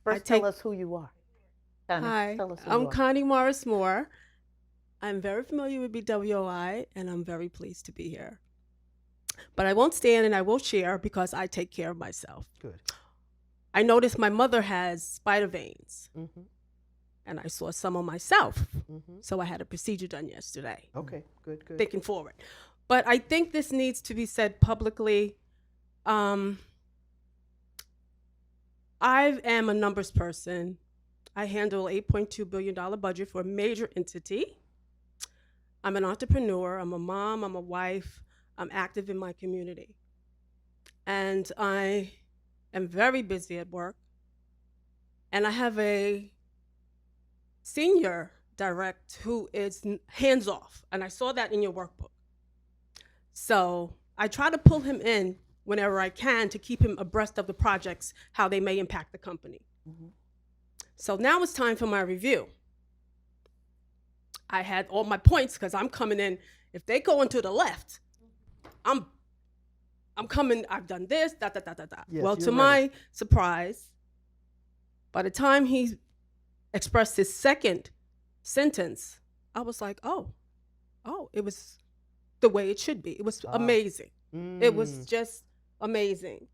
First, tell us who you are. Connie, Hi, tell us who I'm you are. Connie Morris Moore. I'm very familiar with BWOI, and I'm very pleased to be here. But I won't stand and I will share because I take care of myself. Good. I noticed my mother has spider veins, and I saw some on myself. So I had a procedure done yesterday. Okay, good. Thinking forward. But I think this needs to be said publicly. I am a numbers person. I handle an $8.2 billion budget for a major entity. I'm an entrepreneur. I'm a mom. I'm a wife. I'm active in my community. And I am very busy at work. And I have a senior direct who is hands off. And I saw that in your workbook. So I try to pull him in whenever I can to keep him abreast of the projects, how they may impact the company. So now it's time for my review. I had all my points because I'm coming in. If they go into the left, I'm coming, I've done this, da. Yes, well, to you're my surprise, by the time he expressed his second sentence, I was like, oh, it was the way it should be. It was amazing. It was just amazing.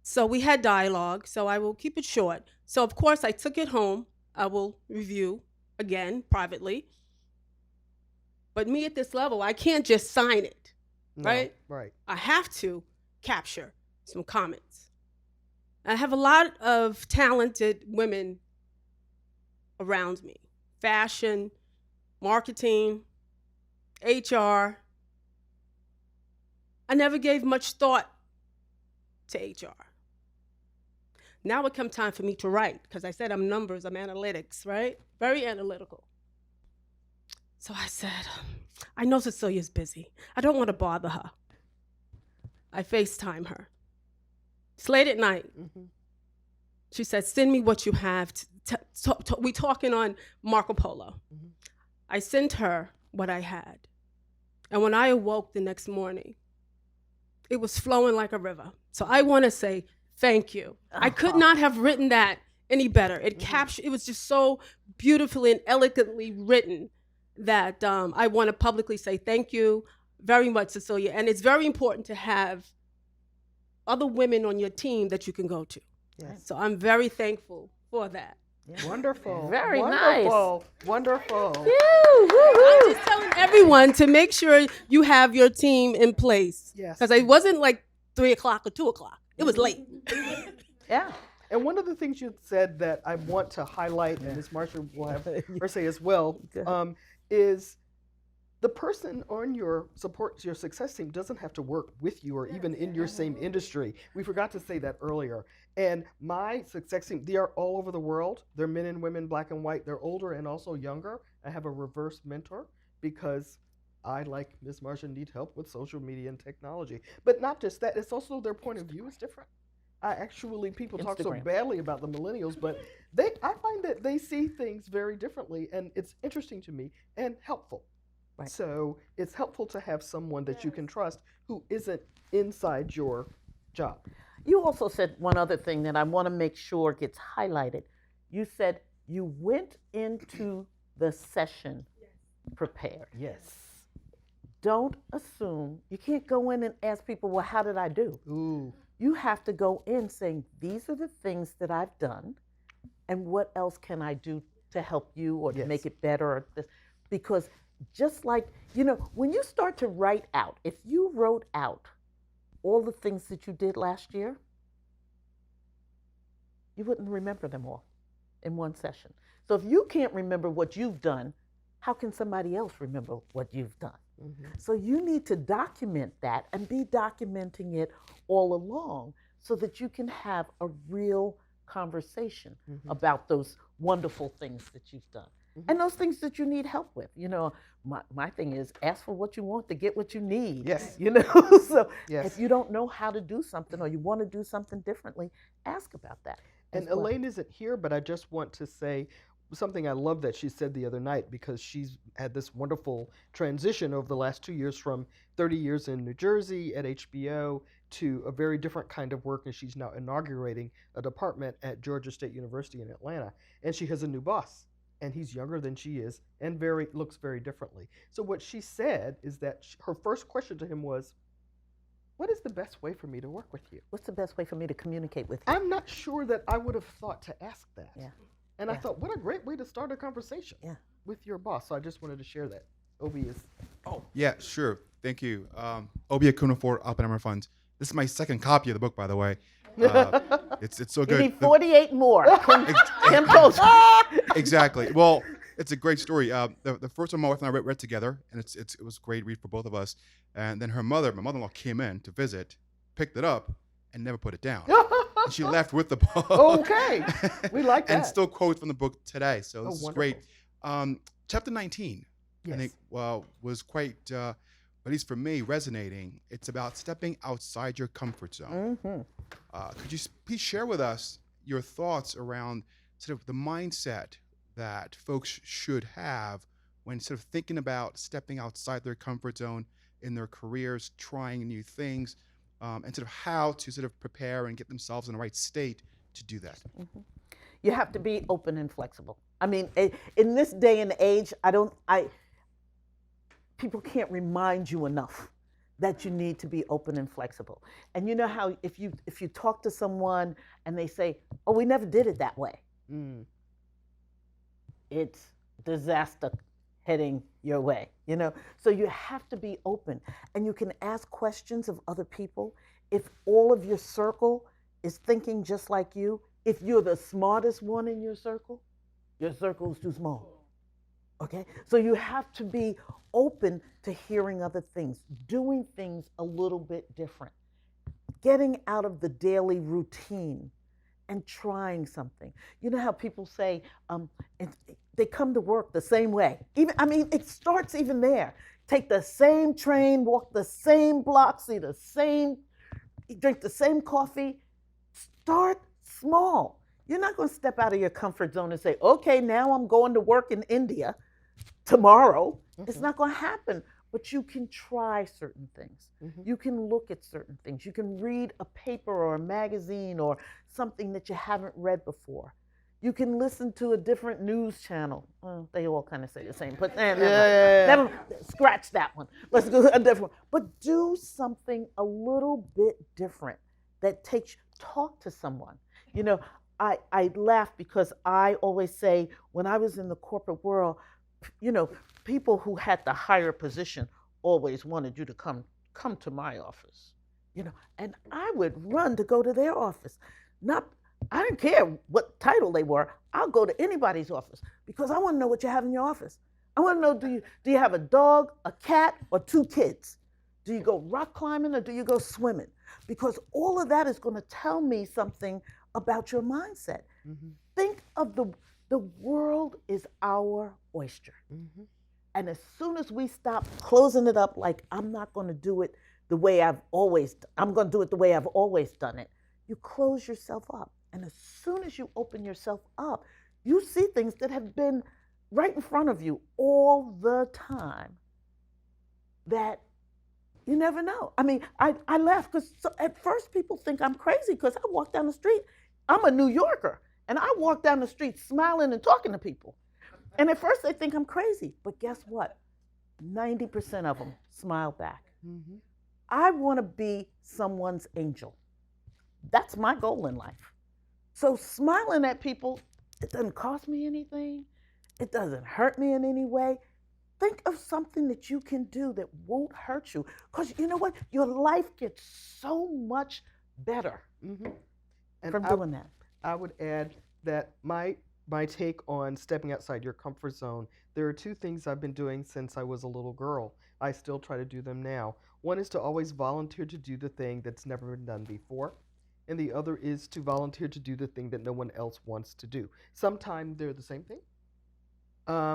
So we had dialogue, so I will keep it short. So of course I took it home. I will review again privately. But me at this level, I can't just sign it, right? Right. I have to capture some comments. I have a lot of talented women around me. Fashion, marketing, HR. I never gave much thought to HR. Now it comes time for me to write, because I said I'm numbers, I'm analytics, right? Very analytical. So I said, I know Cecilia's busy. I don't want to bother her. I FaceTime her. It's late at night. She said, send me what you have. We talking on Marco Polo. I sent her what I had. And when I awoke the next morning, it was flowing like a river. So I want to say thank you. I could not have written that any better. It captured, it was just so beautifully and elegantly written that I want to publicly say thank you very much, Cecilia. And it's very important to have other women on your team that you can go to. Yes. So I'm very thankful for that. Wonderful. Very wonderful. Wonderful. I'm just telling everyone to make sure you have your team in place. Yes. Because it wasn't like 3 o'clock or 2 o'clock. It was late. Yeah. And one of the things you said that I want to highlight, and Ms. Marsha will have her say as well, is the person on your success team doesn't have to work with you or even in your same industry. We forgot to say that earlier. And my success team, they are all over the world. They're men and women, black and white. They're older and also younger. I have a reverse mentor because I, like Ms. Marsha, need help with social media and technology. But not just that, it's also their point of view is different. People talk so badly about the millennials, but I find that they see things very differently, and it's interesting to me and helpful. Right. So it's helpful to have someone that you can trust who isn't inside your job. You also said one other thing that I want to make sure gets highlighted. You said you went into the session prepared. Yes. Don't assume, you can't go in and ask people, well, how did I do? Ooh. You have to go in saying, these are the things that I've done, and what else can I do to help you or to make it better? Or this? Because just like, when you start to write out, if you wrote out all the things that you did last year, you wouldn't remember them all in one session. So if you can't remember what you've done, how can somebody else remember what you've done? Mm-hmm. So you need to document that and be documenting it all along so that you can have a real conversation about those wonderful things that you've done. And those things that you need help with. My thing is ask for what you want to get what you need. Yes. So yes. If you don't know how to do something or you want to do something differently, ask about that. And Elaine isn't here, but I just want to say something I love that she said the other night, because she's had this wonderful transition over the last 2 years from 30 years in New Jersey at HBO to a very different kind of work, and she's now inaugurating a department at Georgia State University in Atlanta. And she has a new boss, and he's younger than she is and looks very differently. So what she said is that her first question to him was, what is the best way for me to work with you? What's the best way for me to communicate with you? I'm not sure that I would have thought to ask that. Yeah. And I thought, what a great way to start a conversation with your boss. So I just wanted to share that. Obi is. Oh, yeah, sure. Thank you. Obi Akuna for Oppenheimer Funds. This is my second copy of the book, by the way. It's so good. You need 48 more. Exactly. Well, it's a great story. The first one my wife and I read together, and it was a great read for both of us. And then my mother-in-law came in to visit, picked it up, and never put it down. And she left with the book. Okay, we like that. And still quotes from the book today. So this is wonderful. great. Chapter 19, I think, was quite, at least for me, resonating. It's about stepping outside your comfort zone. Could you please share with us your thoughts around sort of the mindset that folks should have when sort of thinking about stepping outside their comfort zone in their careers, trying new things, and sort of how to sort of prepare and get themselves in the right state to do that? You have to be open and flexible. I mean, in this day and age, people can't remind you enough that you need to be open and flexible. And you know how if you talk to someone and they say, "Oh, we never did it that way," it's disaster heading your way, So you have to be open, and you can ask questions of other people. If all of your circle is thinking just like you, if you're the smartest one in your circle is too small. Okay? So you have to be open to hearing other things, doing things a little bit different, getting out of the daily routine and trying something. You know how people say, they come to work the same way. It starts even there. Take the same train, walk the same block, drink the same coffee. Start small. You're not going to step out of your comfort zone and say, okay, now I'm going to work in India tomorrow. It's not going to happen. But you can try certain things. You can look at certain things. You can read a paper or a magazine or something that you haven't read before. You can listen to a different news channel. Well, they all kind of say the same, but Yeah. never scratch that one. Let's do a different one. But do something a little bit different that talk to someone. You know, I laugh because I always say when I was in the corporate world, you know, people who had the higher position always wanted you to come to my office, you know, and I would run to go to their office. Not, I didn't care what title they were. I'll go to anybody's office because I want to know what you have in your office. I want to know, do you have a dog, a cat, or 2 kids? Do you go rock climbing or do you go swimming? Because all of that is going to tell me something about your mindset. Mm-hmm. Think of the world is our oyster. Mm-hmm. And as soon as we stop closing it up like I'm not going to do it the way I'm going to do it the way I've always done it, you close yourself up. And as soon as you open yourself up, you see things that have been right in front of you all the time that you never know. I mean, I laugh because at first people think I'm crazy because I walk down the street. I'm a New Yorker, and I walk down the street smiling and talking to people. And at first they think I'm crazy, but guess what? 90% of them smile back. Mm-hmm. I want to be someone's angel. That's my goal in life. So smiling at people, it doesn't cost me anything. It doesn't hurt me in any way. Think of something that you can do that won't hurt you. Because you know what? Your life gets so much better from doing that. I would add that my take on stepping outside your comfort zone, there are 2 things I've been doing since I was a little girl. I still try to do them now. One is to always volunteer to do the thing that's never been done before. And the other is to volunteer to do the thing that no one else wants to do. Sometimes they're the same thing.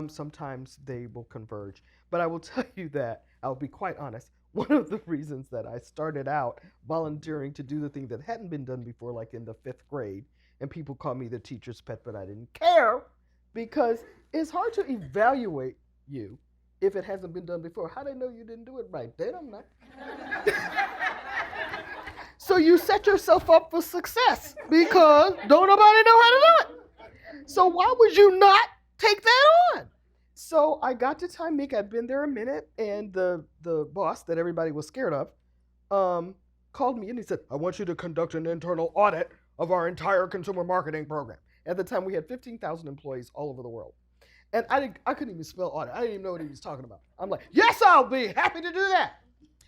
Sometimes they will converge. But I will tell you that, I'll be quite honest, one of the reasons that I started out volunteering to do the thing that hadn't been done before, like in the 5th grade, and people called me the teacher's pet, but I didn't care, because it's hard to evaluate you if it hasn't been done before. How do they know you didn't do it right? They don't know. So you set yourself up for success because don't nobody know how to do it. So why would you not take that on? So I got to Time Inc. I'd been there a minute, and the boss that everybody was scared of called me and he said, I want you to conduct an internal audit of our entire consumer marketing program. At the time, we had 15,000 employees all over the world. And I couldn't even spell audit. I didn't even know what he was talking about. I'm like, yes, I'll be happy to do that.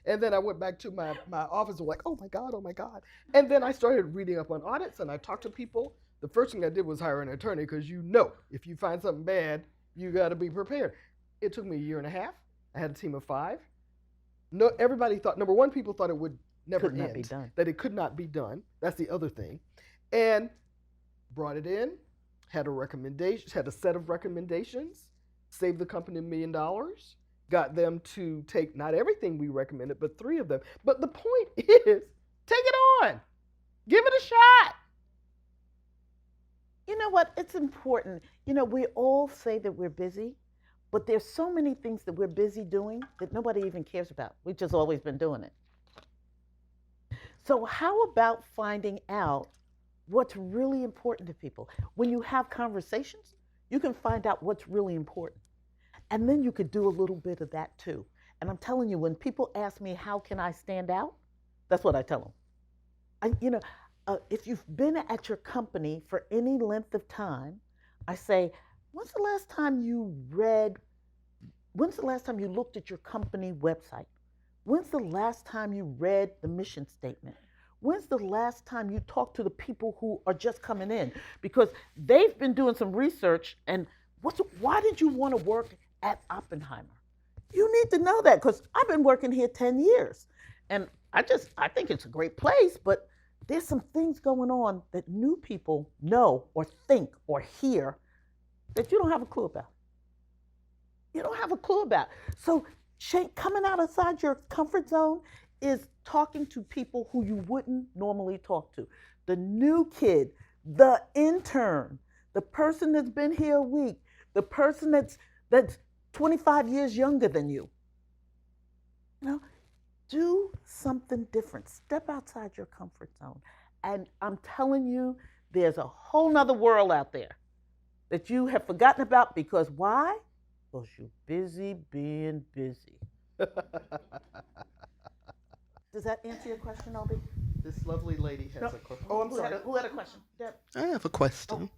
And then I went back to my office and like, oh my God. And then I started reading up on audits and I talked to people. The first thing I did was hire an attorney because if you find something bad, you got to be prepared. It took me a year and a half. I had a team of 5. No, everybody thought, number one, people thought it would never end, that it could not be done. That's the other thing. And brought it in, had a set of recommendations, saved the company $1 million, got them to take not everything we recommended, but 3 of them. But the point is, take it on. Give it a shot. You know what? It's important. You know, we all say that we're busy, but there's so many things that we're busy doing that nobody even cares about. We've just always been doing it. So how about finding out what's really important to people? When you have conversations, you can find out what's really important. And then you could do a little bit of that too. And I'm telling you, when people ask me, how can I stand out? That's what I tell them. If you've been at your company for any length of time, I say, when's the last time you looked at your company website? When's the last time you read the mission statement? When's the last time you talked to the people who are just coming in? Because they've been doing some research, and why did you want to work at Oppenheimer? You need to know that, because I've been working here 10 years. And I think it's a great place, but there's some things going on that new people know or think or hear that you don't have a clue about. You don't have a clue about. So coming outside your comfort zone is talking to people who you wouldn't normally talk to. The new kid, the intern, the person that's been here a week, the person that's 25 years younger than you. Do something different. Step outside your comfort zone. And I'm telling you, there's a whole nother world out there. that you have forgotten about because why? Because you're busy being busy. Does that answer your question, Obi? This lovely lady has No. a question. Oh, I'm sorry. Who had a question? Deb. I have a question.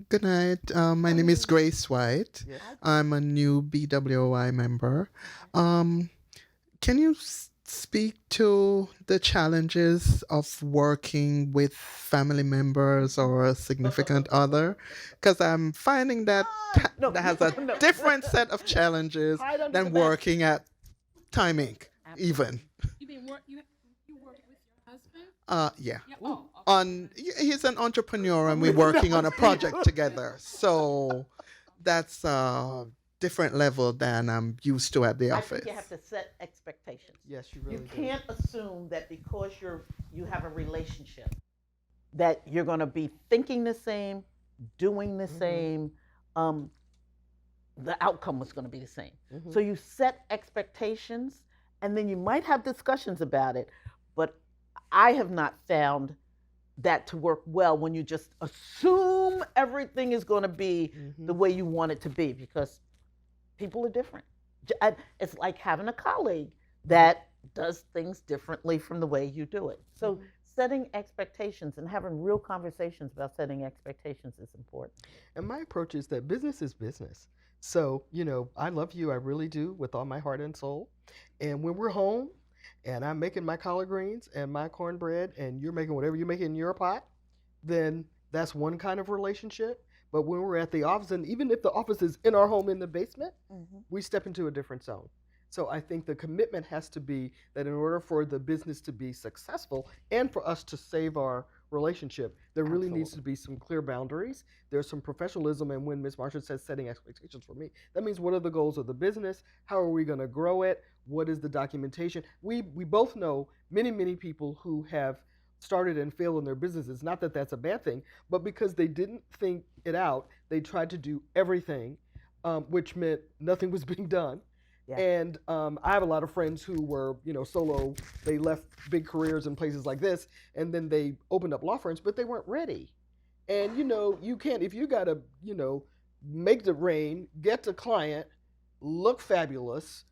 Good night. My name is Grace White. Yes. I'm a new BWOI member. Can you speak to the challenges of working with family members or a significant other? Because I'm finding that No, that has a no. different set of challenges Hide under the than bed. working at Time Inc. even. You mean you work with your husband? Yeah. Yeah. Oh, okay. He's an entrepreneur and we're working on a project together. So that's a different level than I'm used to at the I office. think you have to set expectations. Yes, you really You do. can't assume that because you have a relationship that you're going to be thinking the same, doing the same, the outcome was going to be the same. So you set expectations, and then you might have discussions about it, but I have not found that to work well when you just assume everything is going to be the way you want it to be, because people are different. It's like having a colleague that does things differently from the way you do it. So setting expectations and having real conversations about setting expectations is important. And my approach is that business is business. So, I love you, I really do, with all my heart and soul. And when we're home and I'm making my collard greens and my cornbread and you're making whatever you make in your pot, then that's one kind of relationship. But when we're at the office, and even if the office is in our home in the basement, we step into a different zone. So I think the commitment has to be that in order for the business to be successful and for us to save our relationship, there really needs to be some clear boundaries. There's some professionalism, and when Ms. Marsha says setting expectations for me, that means what are the goals of the business? How are we going to grow it? What is the documentation? We both know many people who have started and failed in their businesses. Not that that's a bad thing, but because they didn't think it out, they tried to do everything, which meant nothing was being done. Yeah. And I have a lot of friends who were, solo. They left big careers in places like this, and then they opened up law firms, but they weren't ready. And, you can't, if you got to, make the rain, get the client, look fabulous,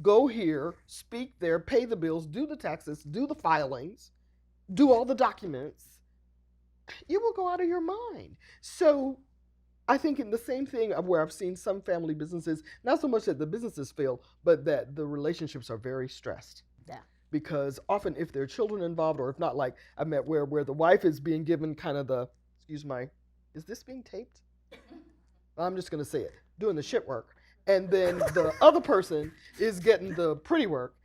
go here, speak there, pay the bills, do the taxes, do the filings, do all the documents, you will go out of your mind. So I think in the same thing of where I've seen some family businesses, not so much that the businesses fail, but that the relationships are very stressed. Yeah. Because often if there are children involved, or if not, like I met where the wife is being given kind of the, is this being taped? I'm just going to say it, doing the shit work. And then the other person is getting the pretty work.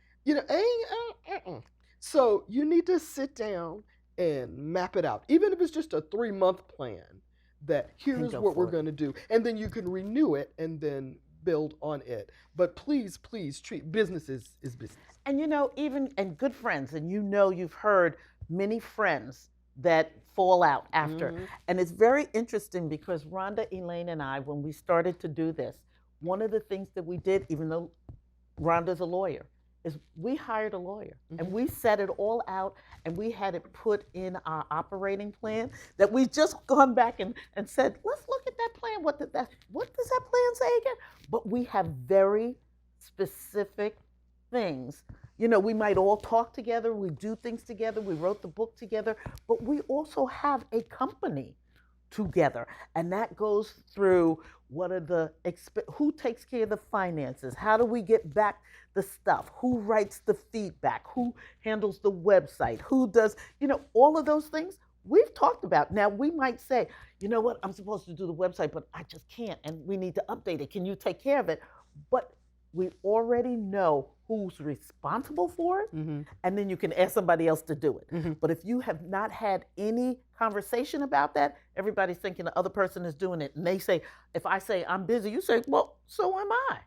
So you need to sit down and map it out. Even if it's just a 3-month plan, that here's what we're going to do. And then you can renew it and then build on it. But please treat business as business. And and good friends, and you've heard many friends that fall out after. And it's very interesting because Rhonda, Elaine, and I, when we started to do this, one of the things that we did, even though Rhonda's a lawyer, is we hired a lawyer and we set it all out, and we had it put in our operating plan that we just gone back and said, let's look at that plan. What does that plan say again? But we have very specific things. We might all talk together, we do things together, we wrote the book together, but we also have a company together. And that goes through who takes care of the finances? How do we get back the stuff? Who writes the feedback? Who handles the website? Who does, all of those things we've talked about. Now we might say, you know what, I'm supposed to do the website, but I just can't, and we need to update it. Can you take care of it? But we already know who's responsible for it, and then you can ask somebody else to do it. But if you have not had any conversation about that, everybody's thinking the other person is doing it. And they say, if I say I'm busy, you say, well, so am I,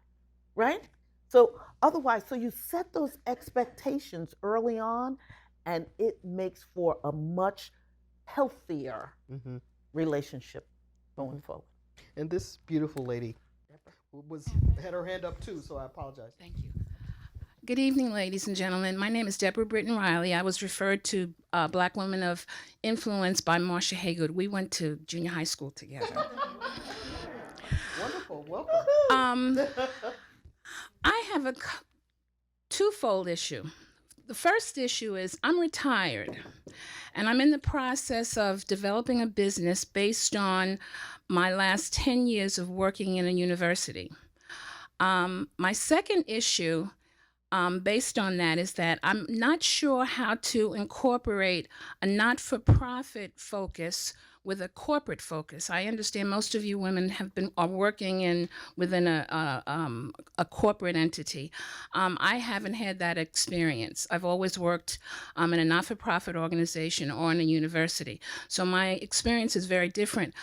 right? So otherwise, so you set those expectations early on, and it makes for a much healthier relationship going forward. And this beautiful lady had her hand up too, so I apologize. Thank you. Good evening, ladies and gentlemen. My name is Deborah Britton Riley. I was referred to Black Women of Influence by Marsha Haygood. We went to junior high school together. Wonderful. Welcome. I have a twofold issue. The first issue is I'm retired and I'm in the process of developing a business based on my last 10 years of working in a university. My second issue based on that is that I'm not sure how to incorporate a not-for-profit focus with a corporate focus. I understand most of you women are working within a corporate entity. I haven't had that experience. I've always worked in a not-for-profit organization or in a university. So my experience is very different.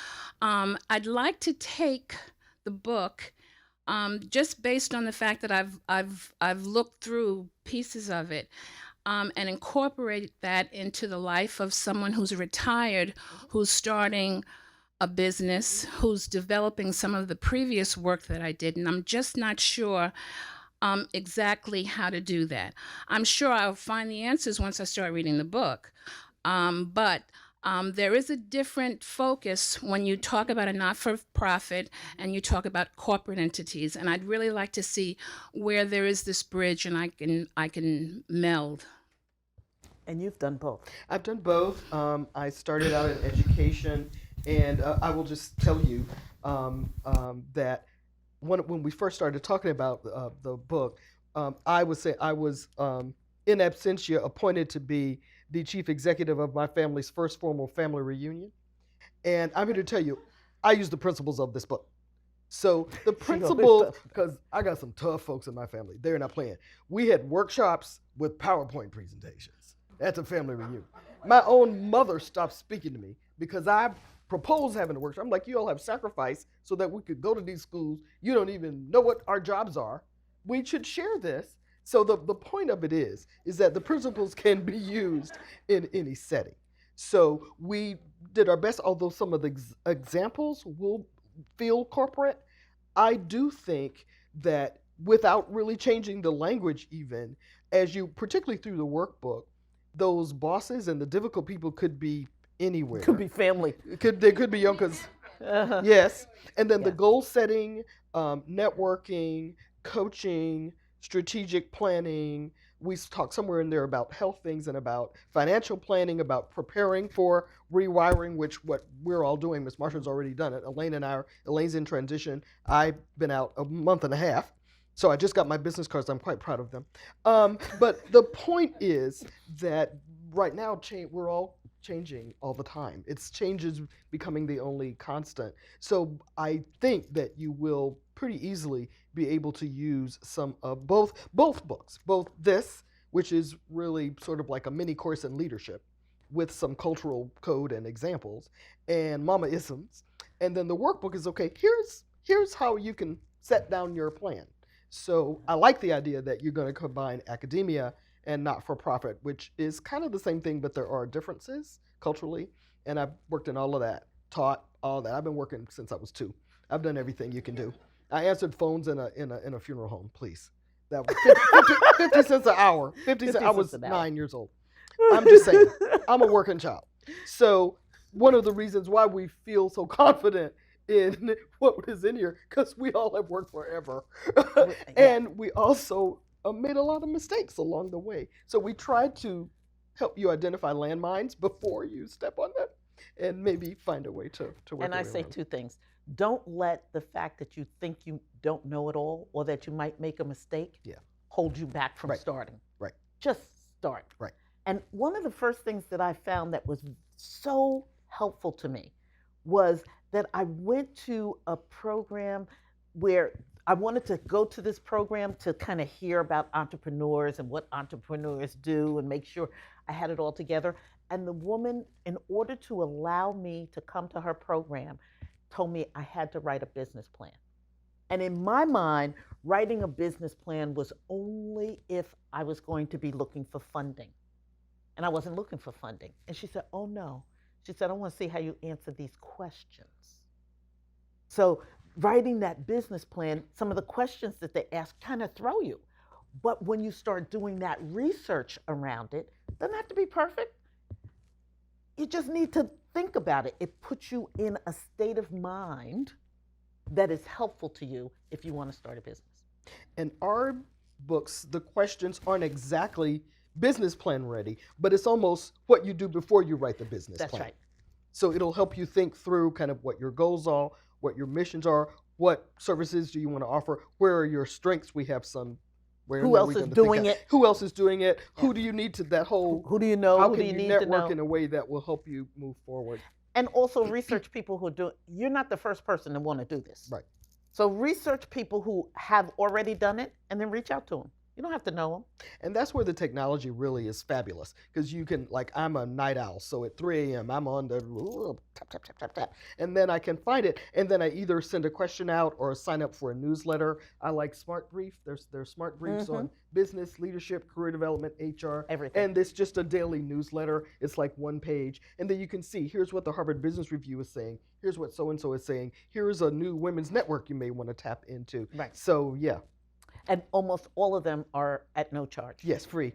I'd like to take the book just based on the fact that I've looked through pieces of it and incorporate that into the life of someone who's retired, who's starting a business, who's developing some of the previous work that I did, and I'm just not sure exactly how to do that. I'm sure I'll find the answers once I start reading the book, but there is a different focus when you talk about a not-for-profit and you talk about corporate entities, and I'd really like to see where there is this bridge and I can meld. And you've done both. I've done both. I started out in education, and I will just tell you that when we first started talking about the book, I would say I was in absentia appointed to be the chief executive of my family's first formal family reunion. And I'm here to tell you, I use the principles of this book. So the principle, because I got some tough folks in my family, they're not playing. We had workshops with PowerPoint presentations. That's a family reunion. My own mother stopped speaking to me because I proposed having a workshop. I'm like, you all have sacrificed so that we could go to these schools. You don't even know what our jobs are. We should share this. So the point of it is that the principles can be used in any setting. So we did our best, although some of the examples will feel corporate. I do think that without really changing the language even, as you, particularly through the workbook, those bosses and the difficult people could be anywhere. Could be family. They could be young, because, yes. And then the goal setting, networking, coaching, strategic planning. We talk somewhere in there about health things and about financial planning, about preparing for rewiring, which what we're all doing. Ms. Marsha's already done it. Elaine's in transition. I've been out a month and a half. So I just got my business cards. I'm quite proud of them. But the point is that right now we're all changing all the time. Change is becoming the only constant. So I think that you will pretty easily be able to use some of both books, both this, which is really sort of like a mini course in leadership with some cultural code and examples, and Mama-isms. And then the workbook is, okay, here's how you can set down your plan. So I like the idea that you're going to combine academia and not-for-profit, which is kind of the same thing, but there are differences culturally. And I've worked in all of that, taught all that. I've been working since I was 2. I've done everything you can do. I answered phones in a funeral home, please. That was 50 cents an hour. 50 cents. I was 9 years old. I'm just saying, I'm a working child. So one of the reasons why we feel so confident in what is in here, because we all have worked forever. And we also made a lot of mistakes along the way. So we tried to help you identify landmines before you step on them and maybe find a way to work. And I say 2 things. Don't let the fact that you think you don't know it all or that you might make a mistake hold you back from starting. Right. Just start. Right. And one of the first things that I found that was so helpful to me was that I went to a program where I wanted to go to this program to kind of hear about entrepreneurs and what entrepreneurs do and make sure I had it all together. And the woman, in order to allow me to come to her program, told me I had to write a business plan. And in my mind, writing a business plan was only if I was going to be looking for funding. And I wasn't looking for funding. And she said, oh no. She said, I want to see how you answer these questions. So writing that business plan, some of the questions that they ask kind of throw you. But when you start doing that research around it, doesn't have to be perfect. You just need to think about it. It puts you in a state of mind that is helpful to you if you want to start a business. And our books, the questions aren't exactly business plan ready, but it's almost what you do before you write the business That's plan. right. So it'll help you think through kind of what your goals are, what your missions are, what services do you want to offer, where are your strengths. We have some. Who else is doing it? Who else is doing it? Yeah. Who do you need to that whole? Who do you know? How Who can do you you need network to know? in a way that will help you move forward? And also research people who do. You're not the first person to want to do this. Right. So research people who have already done it, and then reach out to them. You don't have to know them. And that's where the technology really is fabulous, because you can, like, I'm a night owl, so at 3 a.m. I'm on the tap, tap, tap, tap, tap, and then I can find it, and then I either send a question out or sign up for a newsletter. I like Smart Brief. There's Smart Briefs on business, leadership, career development, HR, Everything. and it's just a daily newsletter. It's like one page, and then you can see, here's what the Harvard Business Review is saying. Here's what so-and-so is saying. Here's a new women's network you may want to tap into. Right. So, yeah. And almost all of them are at no charge. Yes, free.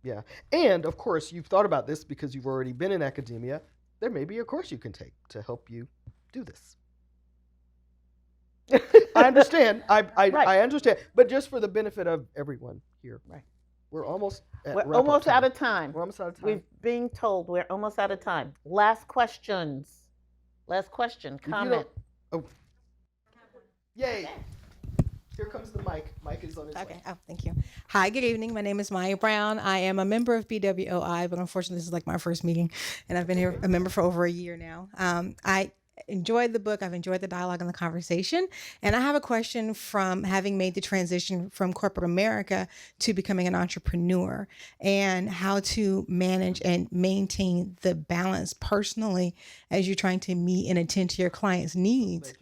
Yeah. And of course, you've thought about this because you've already been in academia. There may be a course you can take to help you do this. I understand. I understand. But just for the benefit of everyone here. Right. We're almost out of time. We're almost out of time. We're being told we're almost out of time. Last questions. Last question. Comment. Oh. Yay. Here comes the mic. Mic is on its way. Oh, thank you. Hi, good evening. My name is Maya Brown. I am a member of BWOI, but unfortunately, this is like my first meeting, and I've been here a member for over a year now. I enjoyed the book. I've enjoyed the dialogue and the conversation. And I have a question from having made the transition from corporate America to becoming an entrepreneur, and how to manage and maintain the balance personally as you're trying to meet and attend to your clients' needs.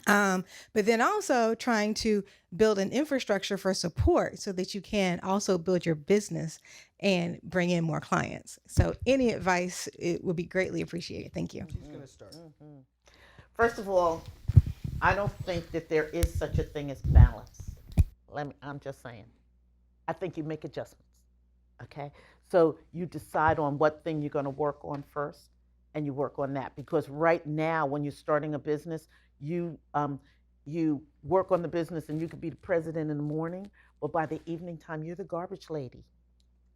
But then also trying to build an infrastructure for support so that you can also build your business and bring in more clients. So any advice, it would be greatly appreciated. Thank you. She's going to start. First of all, I don't think that there is such a thing as balance. I'm just saying. I think you make adjustments. Okay? So you decide on what thing you're going to work on first, and you work on that. Because right now, when you're starting a business, you work on the business, and you could be the president in the morning, but by the evening time, you're the garbage lady.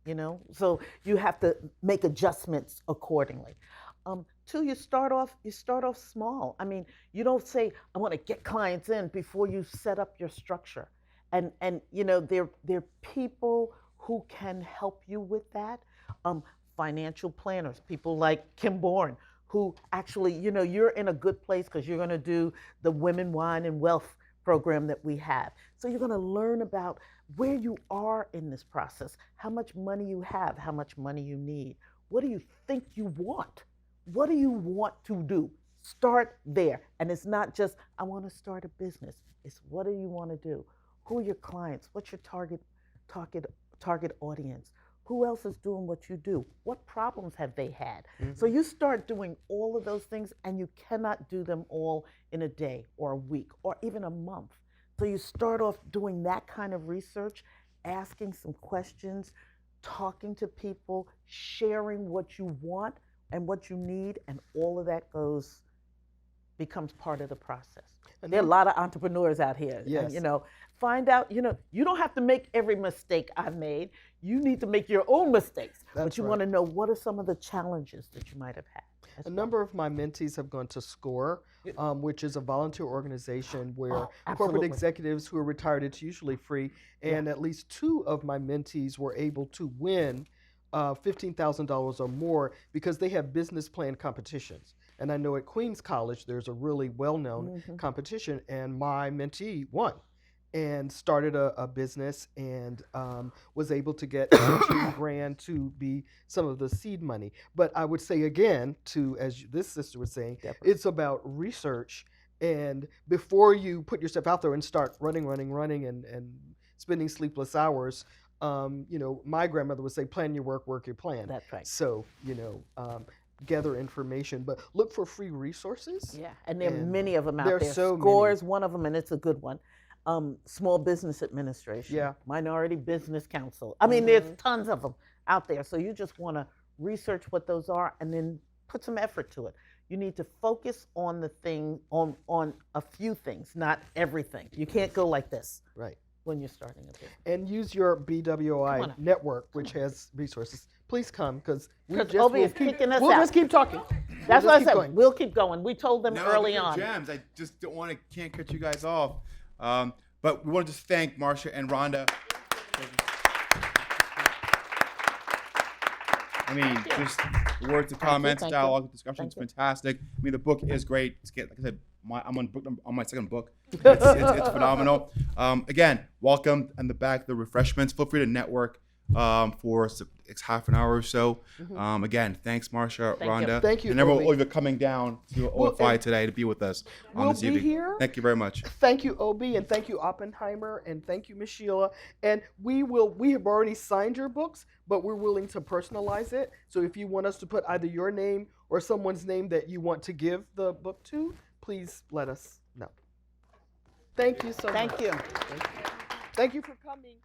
You know, so you have to make adjustments accordingly. Two, you start off small. I mean, you don't say, I want to get clients in before you set up your structure. And you know, there are people who can help you with that. Financial planners, people like Kim Bourne, who actually, you know, you're in a good place because you're going to do the Women, Wine, and Wealth program that we have. So you're going to learn about where you are in this process, how much money you have, how much money you need. What do you think you want? What do you want to do? Start there. And it's not just, I want to start a business. It's what do you want to do? Who are your clients? What's your target audience? Who else is doing what you do? What problems have they had? Mm-hmm. So you start doing all of those things, and you cannot do them all in a day or a week or even a month. So you start off doing that kind of research, asking some questions, talking to people, sharing what you want and what you need, and all of that becomes part of the process. And there are a lot of entrepreneurs out here. Yes. And, you know, find out, you know, you don't have to make every mistake I've made. You need to make your own mistakes. But you want to know, what are some of the challenges that you might have had? A number of my mentees have gone to SCORE, which is a volunteer organization where corporate executives who are retired, it's usually free, and at least 2 of my mentees were able to win $15,000 or more because they have business plan competitions. And I know at Queens College, there's a really well-known competition, and my mentee won and started a business and was able to get $2,000 to be some of the seed money. But I would say again, as this sister was saying, it's about research. And before you put yourself out there and start running and spending sleepless hours, you know, my grandmother would say, plan your work, work your plan. That's right. So, you know, gather information, but look for free resources. Yeah, and there are many of them out there. So SCORE many. is one of them, and it's a good one. Small Business Administration, Minority Business Council. I mean, there's tons of them out there. So you just want to research what those are and then put some effort to it. You need to focus on the thing, on a few things, not everything. You can't go like this Right. when you're starting a business. And use your Come on BWOI up. network, which has resources. Please come, because Obi is kicking us we'll out. just keep talking. That's We'll what I just keep said. going. We'll keep going. We told them No, early these are on. gems. I just can't cut you guys off. But we want to just thank Marsha and Rhonda. I mean, just words of comments, thank you. dialogue, discussion. It's Thank you. fantastic. I mean, the book is great. Like I said, I'm on my second book. It's phenomenal. Again, welcome in the back. The refreshments. Feel free to network for it's half an hour or so. Again, thanks, Marsha, Thank you. Rhonda, Thank you, and everyone Obi. over coming down to Well, OFI and today to be with us on we'll this be evening. here. Thank you very much. Thank you, Obi, and thank you, Oppenheimer, and thank you, Miss Sheila. And we have already signed your books, but we're willing to personalize it. So if you want us to put either your name or someone's name that you want to give the book to, please let us know. Thank you so much. Thank you. Thank you. Thank you for coming.